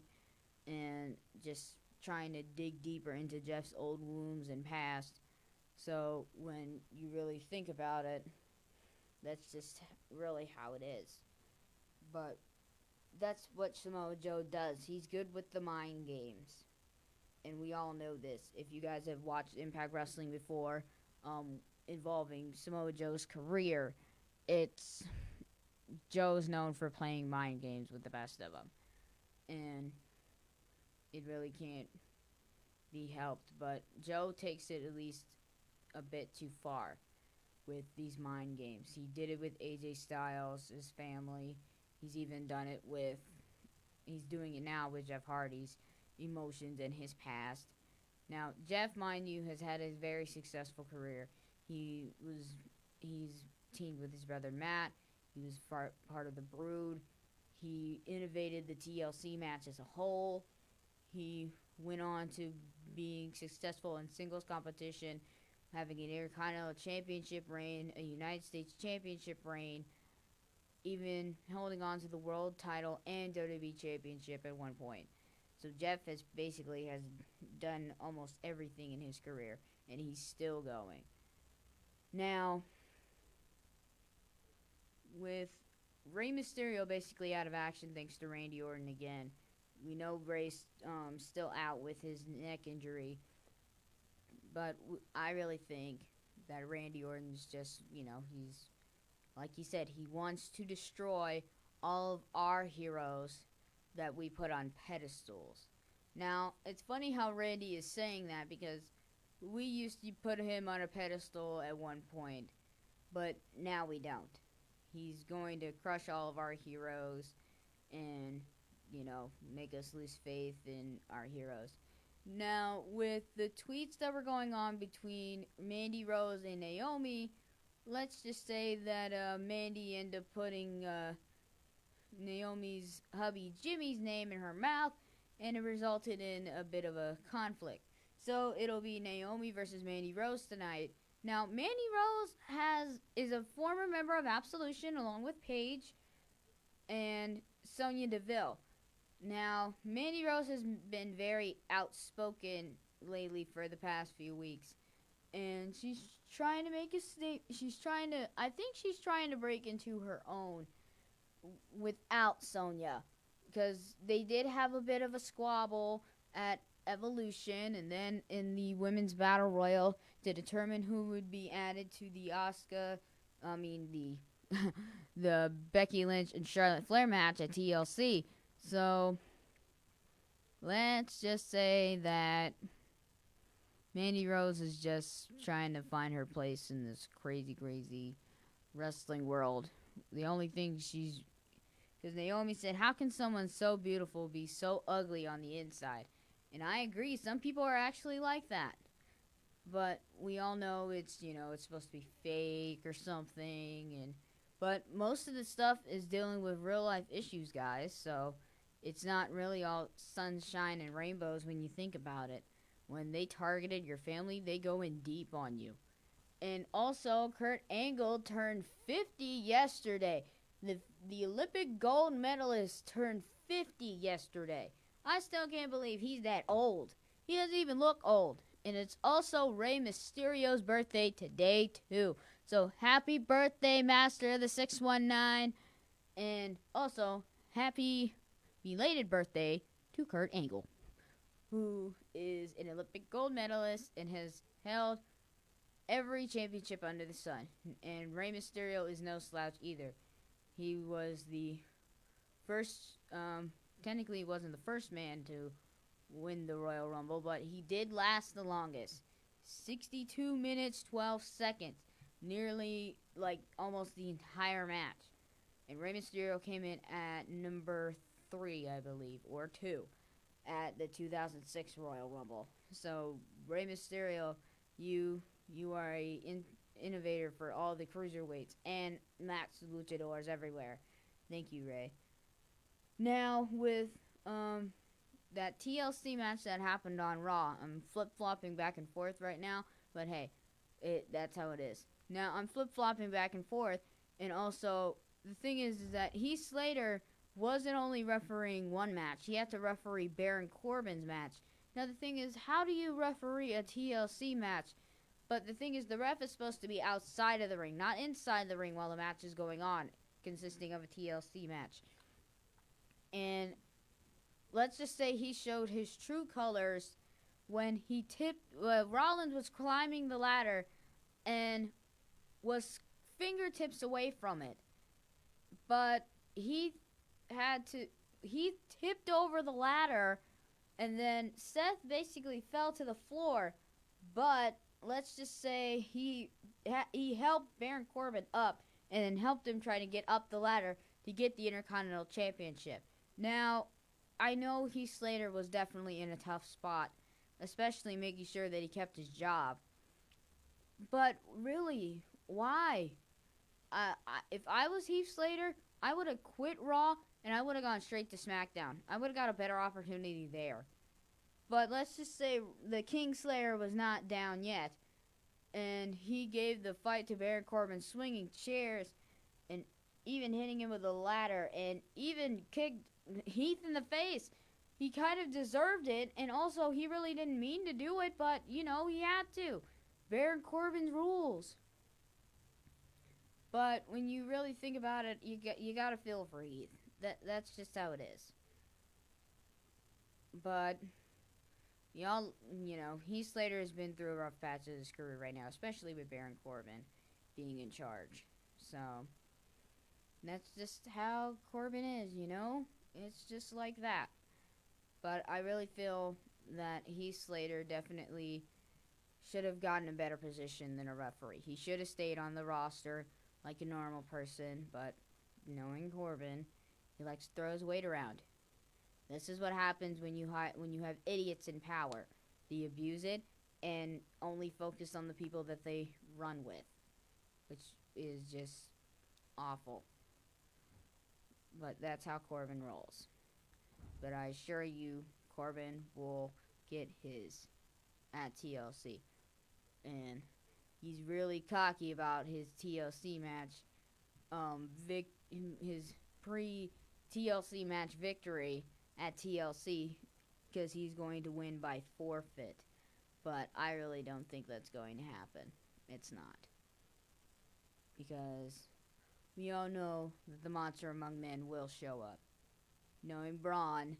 and just trying to dig deeper into Jeff's old wounds and past. So when you really think about it, that's just really how it is. But that's what Samoa Joe does. He's good with the mind games. And we all know this. If you guys have watched Impact Wrestling before, involving Samoa Joe's career, it's Joe's known for playing mind games with the best of them. And it really can't be helped. But Joe takes it at least a bit too far with these mind games. He did it with AJ Styles, his family. He's even done it with, he's doing it now with Jeff Hardy's emotions and his past. Now, Jeff, mind you, has had a very successful career. He's teamed with his brother Matt. He was part of the Brood. He innovated the TLC match as a whole. He went on to being successful in singles competition, having an Intercontinental Championship reign, a United States Championship reign, even holding on to the World title and WWE Championship at one point. So Jeff has done almost everything in his career, and he's still going. Now, with Rey Mysterio basically out of action thanks to Randy Orton again, we know Rey's still out with his neck injury, but I really think that Randy Orton's just, he's, like he said, he wants to destroy all of our heroes that we put on pedestals. Now, it's funny how Randy is saying that because we used to put him on a pedestal at one point, but now we don't. He's going to crush all of our heroes and, make us lose faith in our heroes. Now, with the tweets that were going on between Mandy Rose and Naomi, let's just say that Mandy ended up putting Naomi's hubby Jimmy's name in her mouth, and it resulted in a bit of a conflict. So it'll be Naomi versus Mandy Rose tonight. Now, Mandy Rose is a former member of Absolution along with Paige and Sonya Deville. Now, Mandy Rose has been very outspoken lately for the past few weeks, and she's trying to make a statement. I think she's trying to break into her own without Sonya, because they did have a bit of a squabble at Evolution, and then in the women's battle royal to determine who would be added to the the the Becky Lynch and Charlotte Flair match at TLC. So let's just say that Mandy Rose is just trying to find her place in this crazy, crazy wrestling world. The only thing she's. Because Naomi said, how can someone so beautiful be so ugly on the inside? And I agree, some people are actually like that. But we all know it's supposed to be fake or something. But most of the stuff is dealing with real life issues, guys. So it's not really all sunshine and rainbows when you think about it. When they targeted your family, they go in deep on you. And also, Kurt Angle turned 50 yesterday. The Olympic gold medalist turned 50 yesterday. I still can't believe he's that old. He doesn't even look old. And it's also Rey Mysterio's birthday today, too. So, happy birthday, Master of the 619. And also, happy belated birthday to Kurt Angle, who is an Olympic gold medalist and has held every championship under the sun. And Rey Mysterio is no slouch either. He was the first, technically he wasn't the first man to win the Royal Rumble, but he did last the longest. 62 minutes, 12 seconds. Nearly, almost the entire match. And Rey Mysterio came in at number 3, I believe, or 2, at the 2006 Royal Rumble. So, Rey Mysterio, you are a innovator for all the cruiserweights and max luchadors everywhere. Thank you, Ray. Now, with that TLC match that happened on Raw, I'm flip-flopping back and forth right now, but hey, that's how it is. Now, I'm flip-flopping back and forth, and also, the thing is that Heath Slater wasn't only refereeing one match, he had to referee Baron Corbin's match. Now, the thing is, how do you referee a TLC match? But the thing is, the ref is supposed to be outside of the ring, not inside the ring while the match is going on, consisting of a TLC match. And let's just say he showed his true colors when he Rollins was climbing the ladder and was fingertips away from it. But he tipped over the ladder, and then Seth basically fell to the floor, but let's just say he helped Baron Corbin up and then helped him try to get up the ladder to get the Intercontinental Championship. Now, I know Heath Slater was definitely in a tough spot, especially making sure that he kept his job. But really, why? If I was Heath Slater, I would have quit Raw and I would have gone straight to SmackDown. I would have got a better opportunity there. But let's just say the Kingslayer was not down yet, and he gave the fight to Baron Corbin, swinging chairs and even hitting him with a ladder and even kicked Heath in the face. He kind of deserved it, and also he really didn't mean to do it, but, he had to. Baron Corbin's rules. But when you really think about it, you got to feel for Heath. That's just how it is. But y'all, Heath Slater has been through a rough patch of his career right now, especially with Baron Corbin being in charge. So that's just how Corbin is, It's just like that. But I really feel that Heath Slater definitely should have gotten a better position than a referee. He should have stayed on the roster like a normal person, but knowing Corbin, he likes to throw his weight around. This is what happens when you have idiots in power. They abuse it and only focus on the people that they run with, which is just awful. But that's how Corbin rolls. But I assure you, Corbin will get his at TLC. And he's really cocky about his TLC match. His pre-TLC match victory at TLC because he's going to win by forfeit. But I really don't think that's going to happen. It's not. Because we all know that the monster among men will show up. Knowing Braun,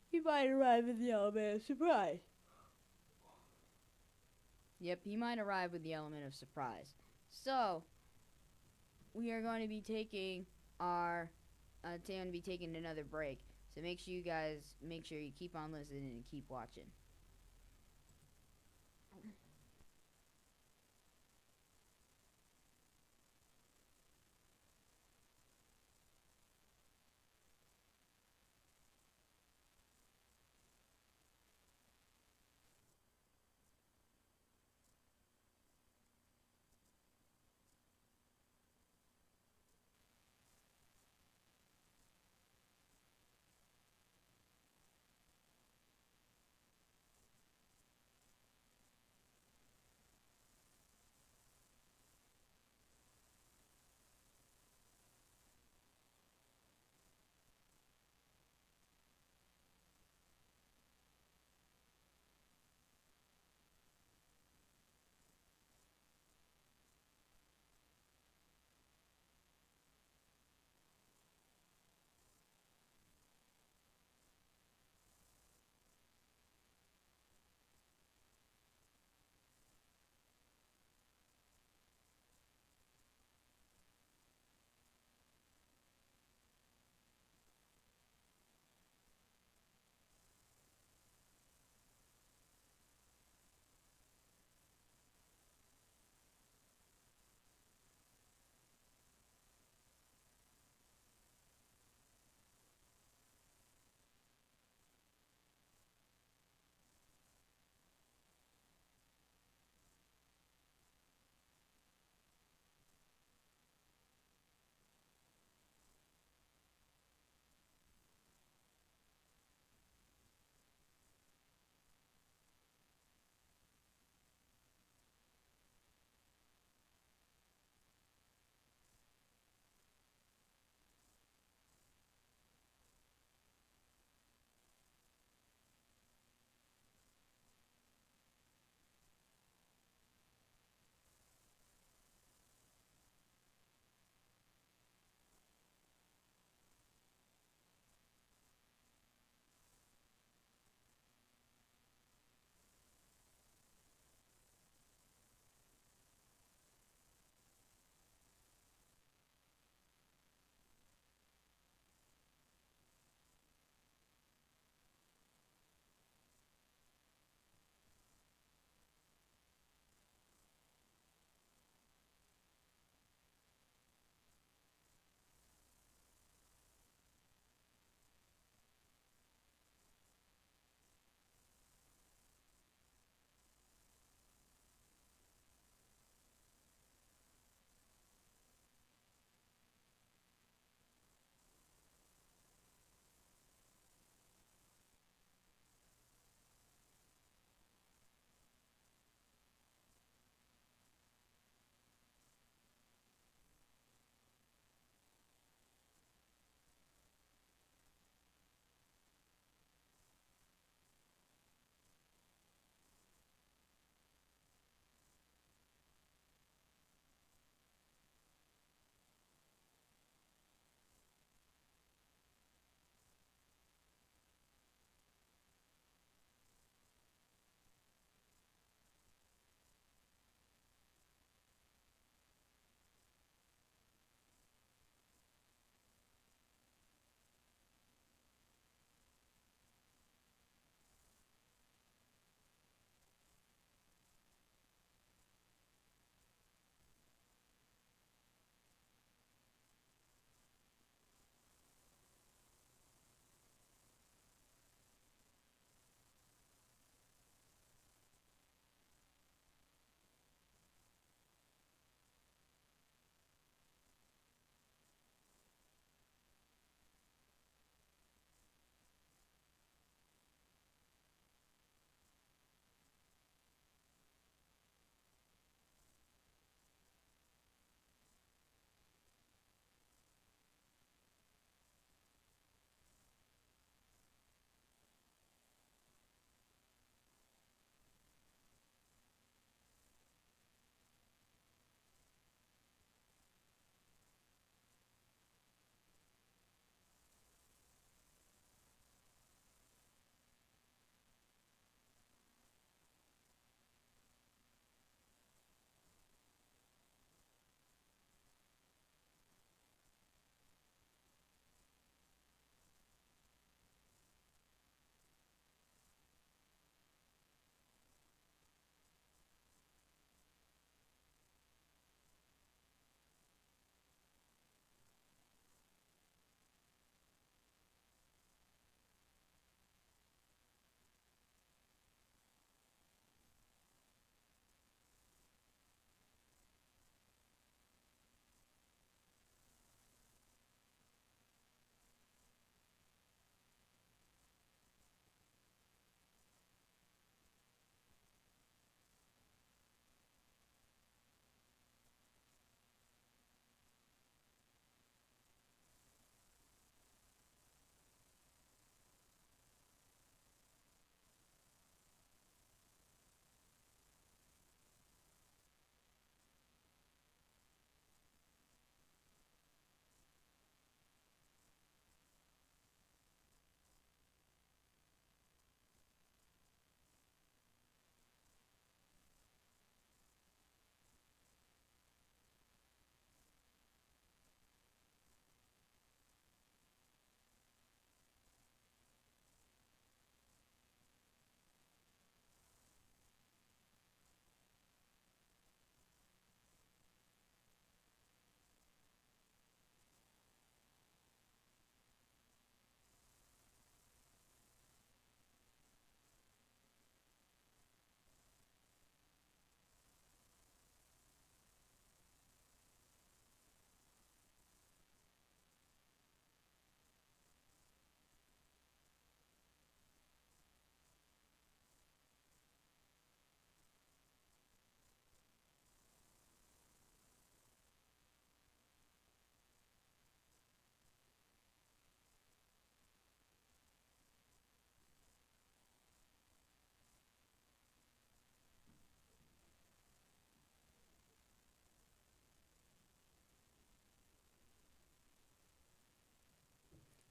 he might arrive with the element of surprise. Yep, he might arrive with the element of surprise. So, we are going to be taking another break. So make sure you keep on listening and keep watching.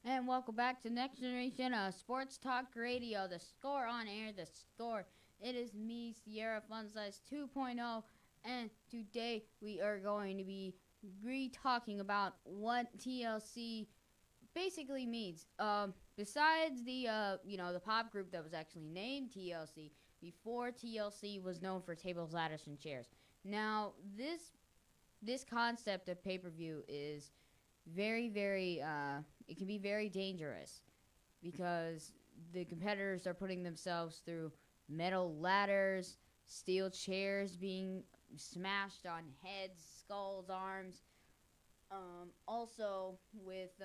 And welcome back to Next Generation Sports Talk Radio. The score on air, the score. It is me, Sierra Funsize 2.0, and today we are going to be re-talking about what TLC basically means. Besides the pop group that was actually named TLC before TLC was known for tables, ladders, and chairs. Now this concept of pay-per-view is very, very, it can be very dangerous because the competitors are putting themselves through metal ladders, steel chairs being smashed on heads, skulls, arms. Also, with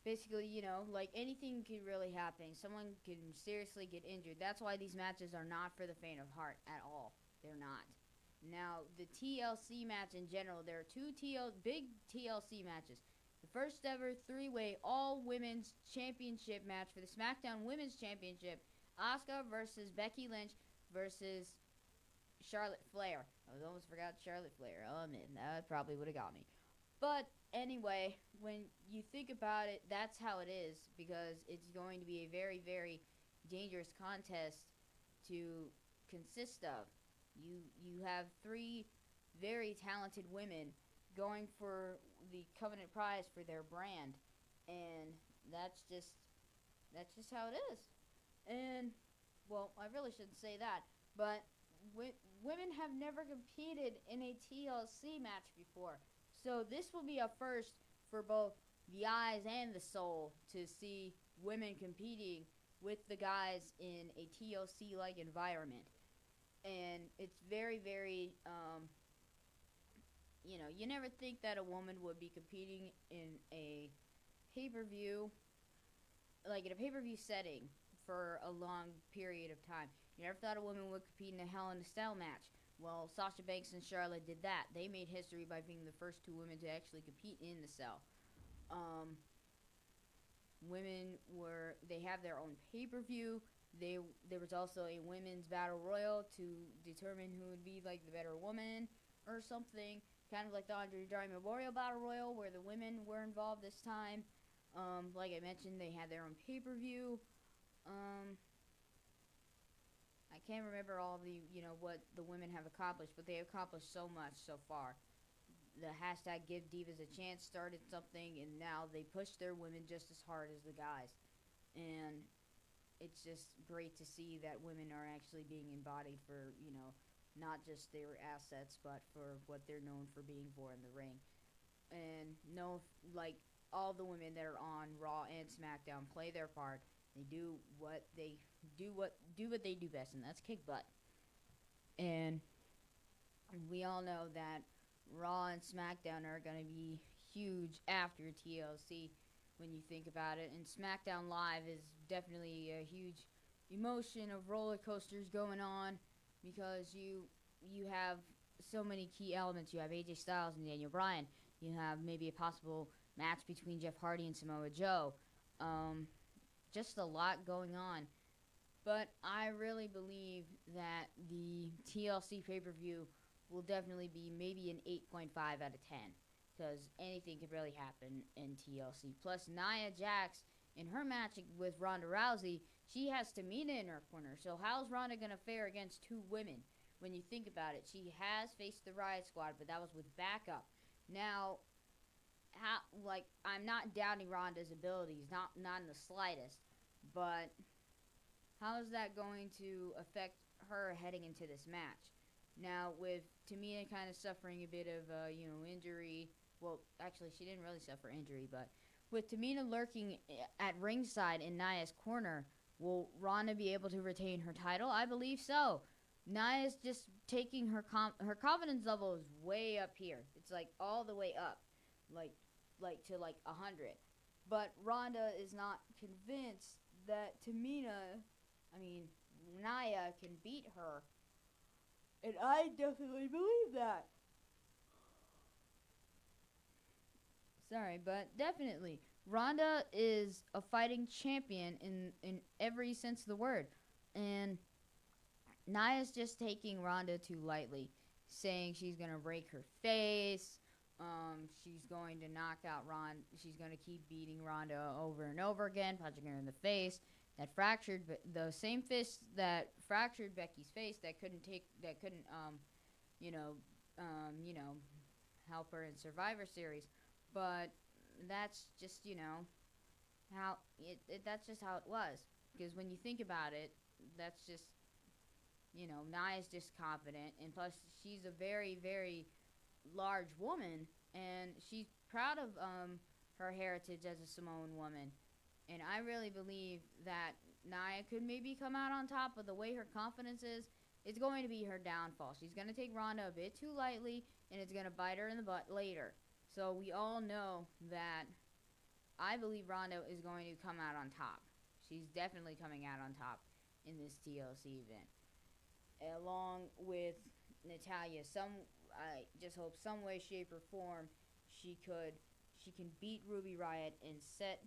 basically, like anything can really happen. Someone can seriously get injured. That's why these matches are not for the faint of heart at all. They're not. Now, the TLC match in general, there are two big TLC matches. The first ever three-way all-women's championship match for the SmackDown Women's Championship. Asuka versus Becky Lynch versus Charlotte Flair. I almost forgot Charlotte Flair. Oh, man, that probably would have got me. But anyway, when you think about it, that's how it is because it's going to be a very, very dangerous contest to consist of. You have three very talented women going for the covenant prize for their brand, and that's just how it is. And well, I really shouldn't say that, but women have never competed in a TLC match before, so this will be a first for both the eyes and the soul to see women competing with the guys in a TLC like environment. And it's very, very, you never think that a woman would be competing in a pay-per-view, like in a pay-per-view setting for a long period of time. You never thought a woman would compete in a Hell in a Cell match. Well, Sasha Banks and Charlotte did that. They made history by being the first two women to actually compete in the cell. They have their own pay-per-view. There was also a women's battle royal to determine who would be like the better woman or something, kind of like the Andre the Giant Memorial Battle Royal where the women were involved this time. Like I mentioned, they had their own pay-per-view. I can't remember all the what the women have accomplished, but they have accomplished so much so far. The hashtag Give Divas a Chance started something, and now they push their women just as hard as the guys. And it's just great to see that women are actually being embodied for, not just their assets, but for what they're known for being for in the ring. And like all the women that are on Raw and SmackDown play their part. They do what they do best, and that's kick butt. And we all know that Raw and SmackDown are going to be huge after TLC when you think about it. And SmackDown Live is definitely a huge emotion of roller coasters going on because you have so many key elements. You have AJ Styles and Daniel Bryan. You have maybe a possible match between Jeff Hardy and Samoa Joe. Just a lot going on. But I really believe that the TLC pay-per-view will definitely be maybe an 8.5 out of 10. Because anything could really happen in TLC. Plus, Nia Jax, in her match with Ronda Rousey, she has Tamina in her corner. So how's Ronda going to fare against two women? When you think about it, she has faced the Riot Squad, but that was with backup. Now, I'm not doubting Ronda's abilities, not in the slightest. But how is that going to affect her heading into this match? Now, with Tamina kind of suffering a bit of, injury. Well, actually, she didn't really suffer injury, but with Tamina lurking at ringside in Nia's corner, will Ronda be able to retain her title? I believe so. Nia's just taking her confidence level is way up here. It's like all the way up, like to 100. But Ronda is not convinced that Nia can beat her. And I definitely believe that. Sorry, but definitely. Ronda is a fighting champion in every sense of the word. And Nia's just taking Ronda too lightly, saying she's going to break her face, She's going to knock out Ron. She's going to keep beating Ronda over and over again, punching her in the face. That fractured, the same fist that fractured Becky's face, that couldn't, you know, you know, help her in Survivor Series. But that's just, how that's just how it was. Because when you think about it, that's just, Nia's just confident, and plus she's a very, very large woman, and she's proud of her heritage as a Samoan woman. And I really believe that Nia could maybe come out on top, but the way her confidence is, it's going to be her downfall. She's going to take Ronda a bit too lightly, and it's going to bite her in the butt later. So we all know that I believe Ronda is going to come out on top. She's definitely coming out on top in this TLC event, along with Natalia. I just hope some way, shape, or form she can beat Ruby Riott and set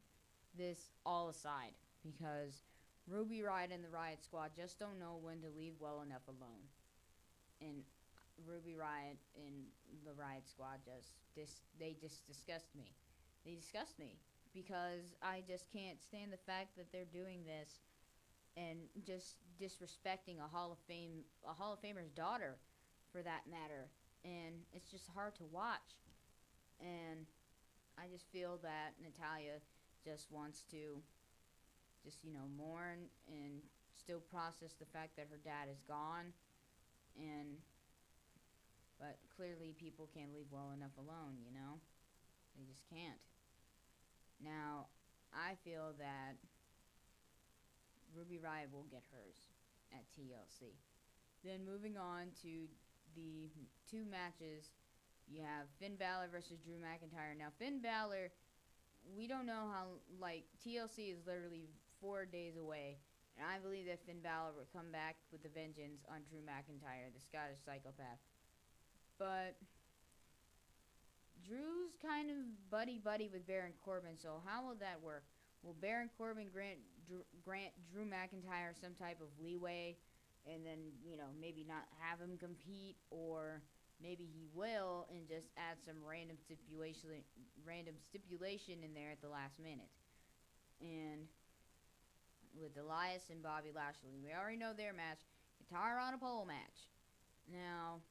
this all aside, because Ruby Riott and the Riott Squad just don't know when to leave well enough alone. And Ruby Riott and the Riott Squad they just disgust me. They disgust me because I just can't stand the fact that they're doing this and just disrespecting a Hall of Famer's daughter, for that matter. And it's just hard to watch. And I just feel that Natalia just wants to mourn and still process the fact that her dad is gone. And but clearly people can't leave well enough alone, They just can't. Now, I feel that Ruby Riott will get hers at TLC. Then moving on to the two matches, you have Finn Balor versus Drew McIntyre. Now, Finn Balor, we don't know how, TLC is literally 4 days away, and I believe that Finn Balor will come back with a vengeance on Drew McIntyre, the Scottish psychopath. But Drew's kind of buddy-buddy with Baron Corbin, so how will that work? Will Baron Corbin grant Drew McIntyre some type of leeway, and then, maybe not have him compete, or maybe he will and just add some random stipulation in there at the last minute. And with Elias and Bobby Lashley, we already know their match, guitar on a pole match. Now,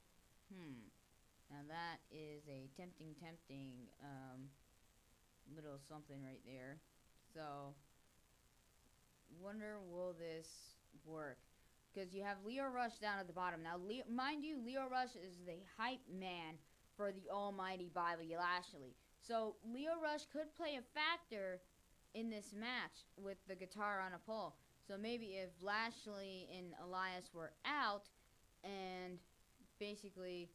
now that is a tempting, little something right there. So, wonder will this work? Because you have Lio Rush down at the bottom. Now, mind you, Lio Rush is the hype man for the almighty Bobby Lashley. So, Lio Rush could play a factor in this match with the guitar on a pole. So, maybe if Lashley and Elias were out, and basically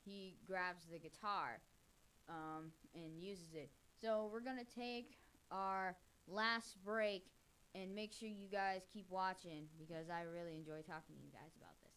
he grabs the guitar and uses it. So, we're going to take our last break, and make sure you guys keep watching, because I really enjoy talking to you guys about this.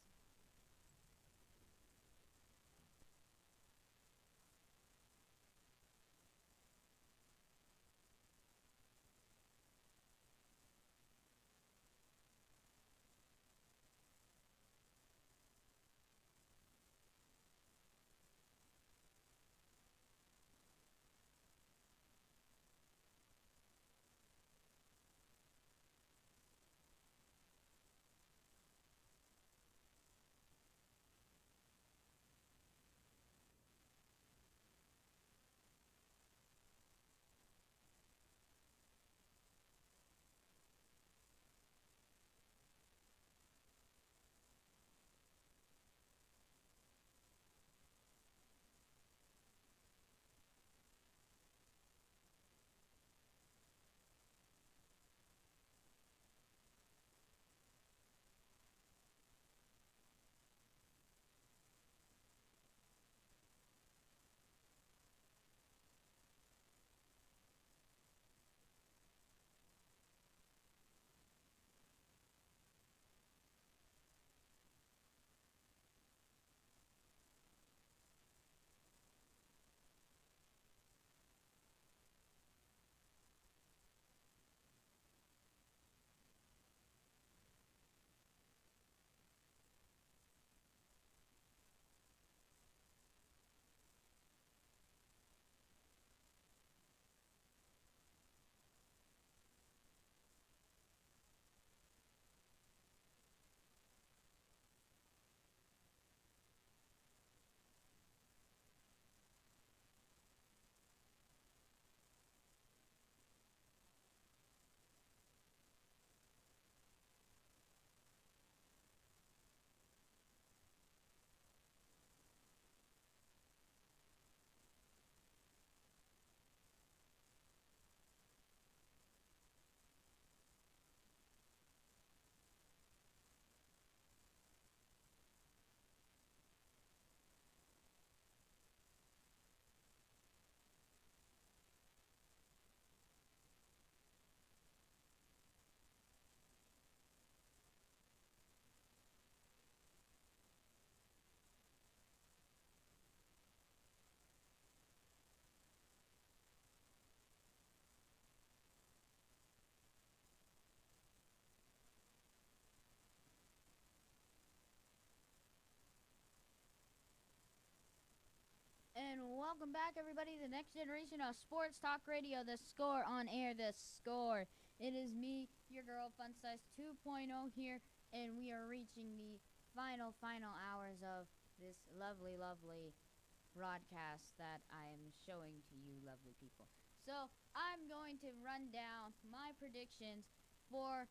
And welcome back, everybody, to the next generation of Sports Talk Radio, The Score on air, The Score. It is me, your girl, Fun Size 2.0 here, and we are reaching the final hours of this lovely broadcast that I am showing to you, lovely people. So, I'm going to run down my predictions for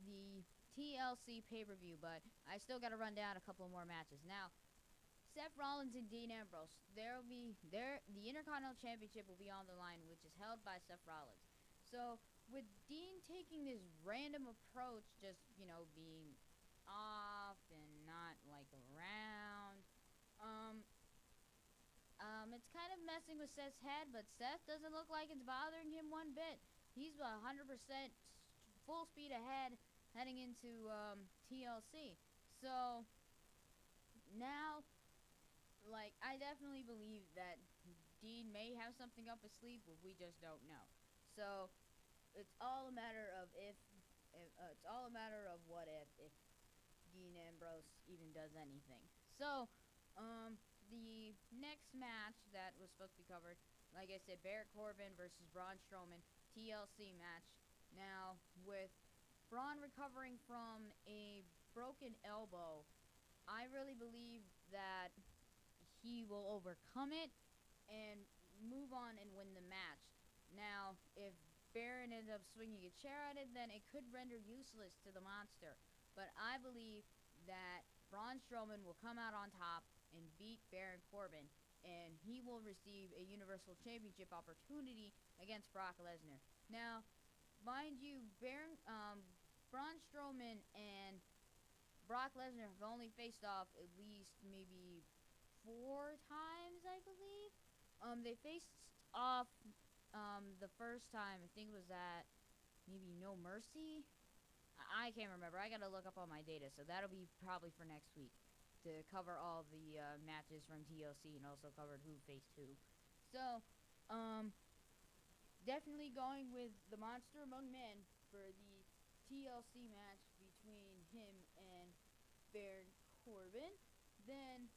the TLC pay-per-view, but I still got to run down a couple more matches. Now, Seth Rollins and Dean Ambrose. The Intercontinental Championship will be on the line, which is held by Seth Rollins. So with Dean taking this random approach, just being off and not like around, it's kind of messing with Seth's head. But Seth doesn't look like it's bothering him one bit. He's 100% full speed ahead heading into TLC. So now, I definitely believe that Dean may have something up his sleeve, but we just don't know. So, it's all a matter of it's all a matter of what if Dean Ambrose even does anything. So, the next match that was supposed to be covered, like I said, Baron Corbin versus Braun Strowman, TLC match. Now, with Braun recovering from a broken elbow, I really believe that he will overcome it and move on and win the match. Now, if Baron ends up swinging a chair at it, then it could render useless to the monster. But I believe that Braun Strowman will come out on top and beat Baron Corbin, and he will receive a Universal Championship opportunity against Brock Lesnar. Now, mind you, Braun Strowman and Brock Lesnar have only faced off at least maybe 4 times, I believe. They faced off the first time, I think it was at maybe No Mercy. I can't remember. I gotta look up all my data, so that'll be probably for next week to cover all the matches from TLC and also covered who faced who. So, definitely going with the Monster Among Men for the TLC match between him and Baron Corbin. Then,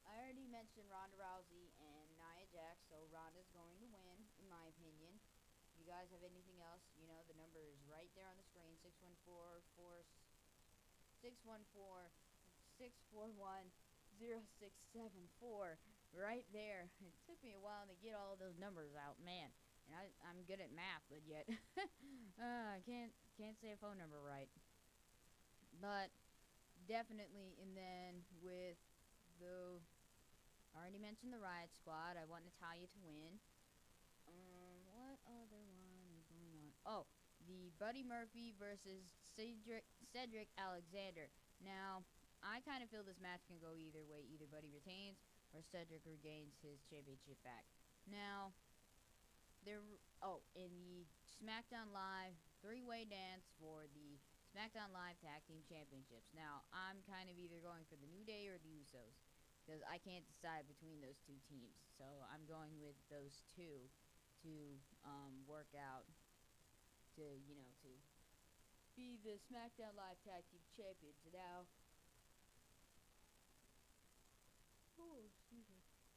I already mentioned Ronda Rousey and Nia Jax, so Ronda's going to win, in my opinion. If you guys have anything else, the number is right there on the screen, 614-641-0674, right there. It took me a while to get all of those numbers out, man. And I'm good at math, but yet I can't say a phone number right. But definitely, and then with the I already mentioned the Riot Squad. I want Natalya to win. What other one is going on? Oh, the Buddy Murphy versus Cedric Alexander. Now, I kind of feel this match can go either way. Either Buddy retains or Cedric regains his championship back. Now, in the SmackDown Live 3-way dance for the SmackDown Live Tag Team Championships. Now, I'm kind of either going for the New Day or the Usos, because I can't decide between those two teams. So I'm going with those two to work out to be the SmackDown Live Tag Team Champions. Now,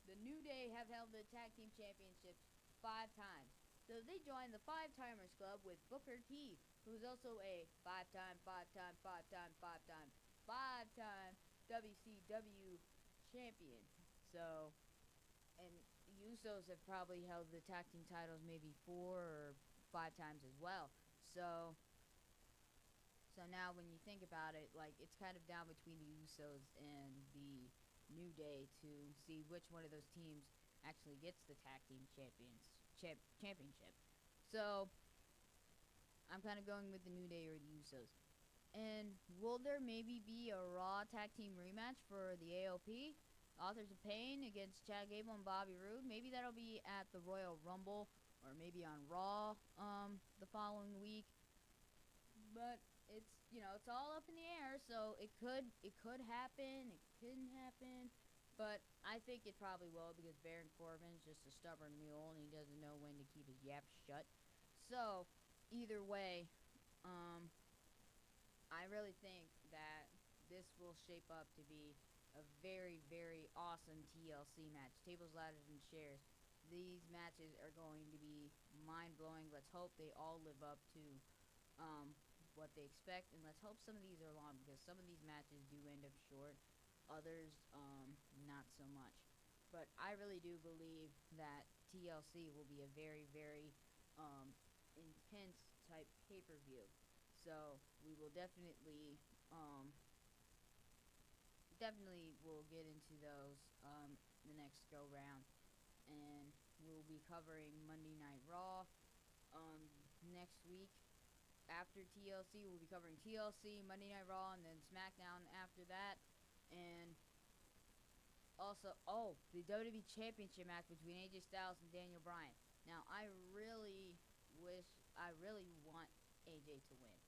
the New Day have held the Tag Team Championships 5 times. So they joined the 5-Timers Club with Booker T, who is also a 5-time WCW champion. So, and the Usos have probably held the tag team titles maybe 4 or 5 times as well. So now when you think about it, it's kind of down between the Usos and the New Day to see which one of those teams actually gets the tag team championship. So I'm kind of going with the New Day or the Usos. And will there maybe be a Raw tag team rematch for the AOP? Authors of Pain against Chad Gable and Bobby Roode. Maybe that'll be at the Royal Rumble or maybe on Raw the following week. But it's all up in the air, so it could happen, it couldn't happen. But I think it probably will, because Baron Corbin's just a stubborn mule and he doesn't know when to keep his yap shut. So either way, I really think that this will shape up to be a very, very awesome TLC match. Tables, ladders, and chairs. These matches are going to be mind blowing. Let's hope they all live up to what they expect, and let's hope some of these are long because some of these matches do end up short. Others, not so much. But I really do believe that TLC will be a very, very intense type pay per view. So we will definitely will get into those the next go round, and we'll be covering Monday Night Raw next week. After TLC, we'll be covering TLC, Monday Night Raw, and then SmackDown after that. And also, the WWE Championship match between AJ Styles and Daniel Bryan. Now, I really want AJ to win.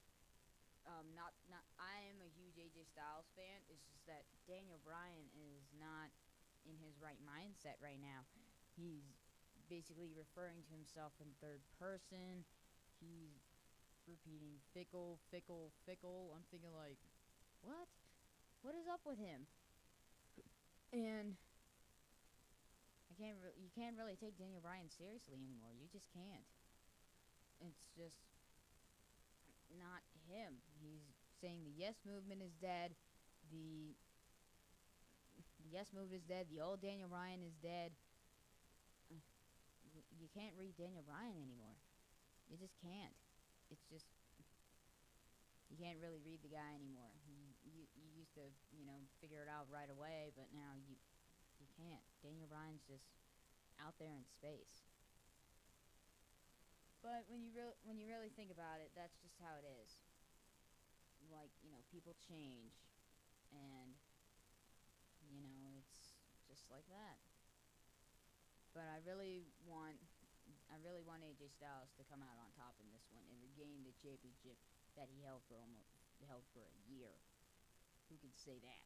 I am a huge AJ Styles fan. It's just that Daniel Bryan is not in his right mindset right now. He's basically referring to himself in third person. He's repeating fickle, fickle, fickle. I'm thinking like, what? What is up with him? And you can't really take Daniel Bryan seriously anymore. You just can't. It's just not him. He's saying the Yes Movement is dead. The Yes Movement is dead. The old Daniel Bryan is dead. You can't read Daniel Bryan anymore. You just can't. It's just you can't really read the guy anymore. You used to figure it out right away, but now you can't. Daniel Bryan's just out there in space. But when you really think about it, that's just how it is. Like, people change, and it's just like that. But I really want AJ Styles to come out on top in this one and regain the championship that he held for a year. Who could say that?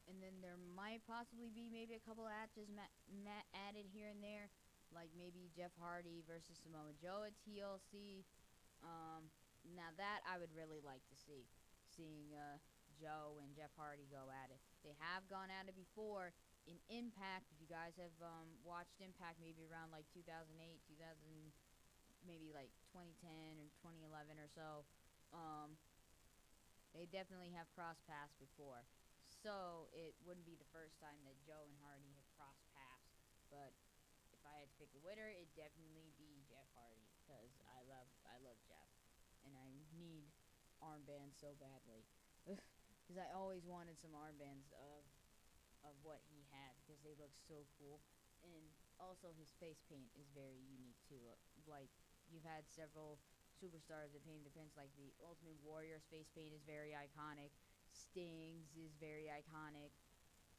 And then there might possibly be maybe a couple matches added here and there, like maybe Jeff Hardy versus Samoa Joe at TLC. Now that I would really like to see, seeing Joe and Jeff Hardy go at it. They have gone at it before in Impact. If you guys have watched Impact, maybe around like 2008, maybe like 2010 or 2011 or so, they definitely have crossed paths before. So it wouldn't be the first time that Joe and Hardy have crossed paths. But if I had to pick a winner, it'd definitely be Jeff Hardy because I love Jeff, and I need armbands so badly because I always wanted some armbands of what he had because they look so cool. And also his face paint is very unique too. Like, you've had several superstars that painted their pins, like the Ultimate Warrior's face paint is very iconic. Sting's is very iconic.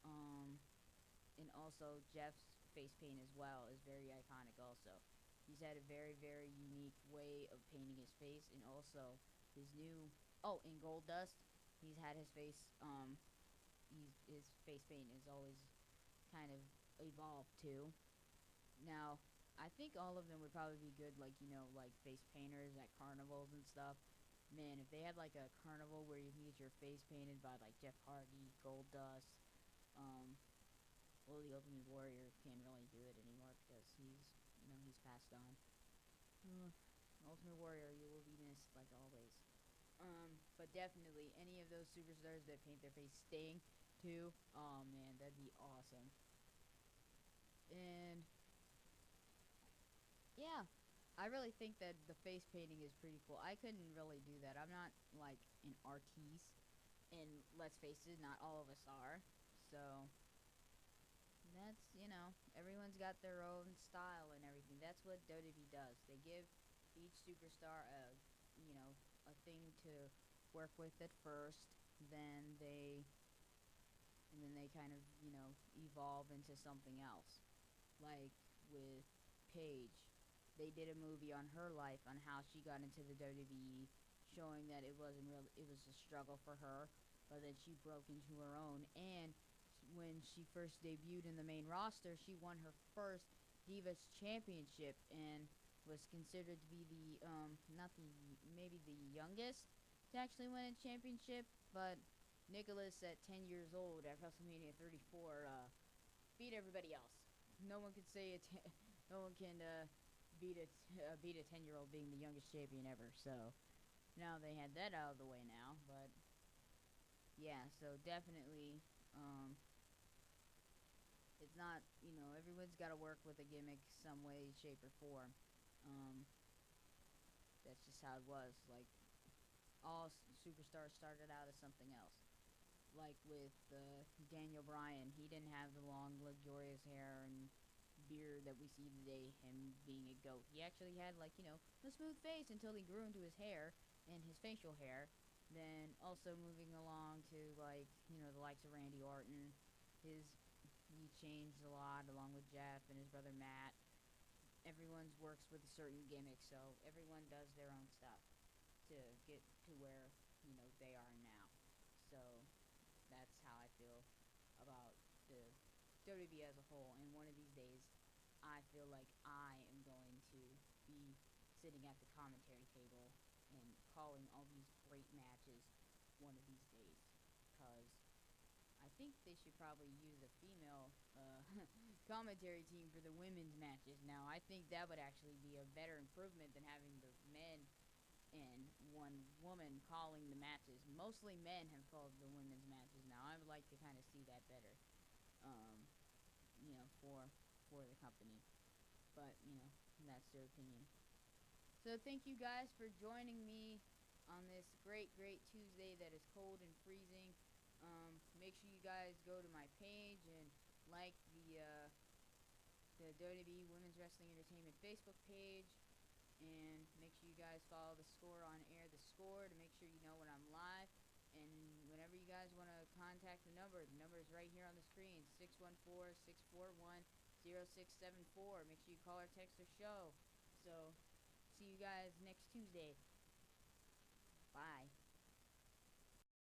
And also Jeff's face paint as well is very iconic also. He's had a very, very unique way of painting his face, and also his new in Gold Dust, he's had his face his face paint is always kind of evolved too. Now, I think all of them would probably be good, like, like face painters at carnivals and stuff. Man, if they had like a carnival where you can get your face painted by like Jeff Hardy, Gold Dust, well, the Ultimate Warrior can't really do it anymore because he's passed on. Ultimate Warrior, you will be missed like always. But definitely any of those superstars that paint their face Sting too. Oh man, that'd be awesome. And yeah, I really think that the face painting is pretty cool. I couldn't really do that. I'm not like an artiste, and let's face it, not all of us are. So that's everyone's got their own style and everything. That's what WWE does. They give each superstar a thing to work with at first, then they kind of evolve into something else. Like with Paige, they did a movie on her life on how she got into the WWE, showing that it was a struggle for her, but then she broke into her own. And when she first debuted in the main roster, she won her first Divas Championship and was considered to be maybe the youngest to actually win a championship. But Nicholas at 10 years old at WrestleMania 34 beat everybody else. No one could say it. No one can beat a 10-year-old being the youngest champion ever. So now they had that out of the way now. But yeah, so definitely, it's not, everyone's got to work with a gimmick some way, shape, or form. Um, that's just how it was. Like all superstars started out as something else. Like with Daniel Bryan, he didn't have the long, luxurious hair and beard that we see today. Him being a goat, he actually had a smooth face until he grew into his hair and his facial hair. Then also moving along to the likes of Randy Orton, he changed a lot along with Jeff and his brother Matt. Everyone's works with a certain gimmick, so everyone does their own stuff to get to where they are now. So that's how I feel about the WWE as a whole. And one of these days, I feel like I am going to be sitting at the commentary table and calling all these great matches one of these days. Because I think they should probably use a female commentary team for the women's matches. Now, I think that would actually be a better improvement than having the men and one woman calling the matches. Mostly men have called the women's matches now. I would like to kind of see that better, for the company. But that's their opinion. So thank you guys for joining me on this great, great Tuesday that is cold and freezing. Make sure you guys go to my page and like the WWE Women's Wrestling Entertainment Facebook page. And make sure you guys follow the score on air, the score, to make sure you know when I'm live. And whenever you guys want to contact the number is right here on the screen, 614-641-0674. Make sure you call or text the show. So, see you guys next Tuesday. Bye.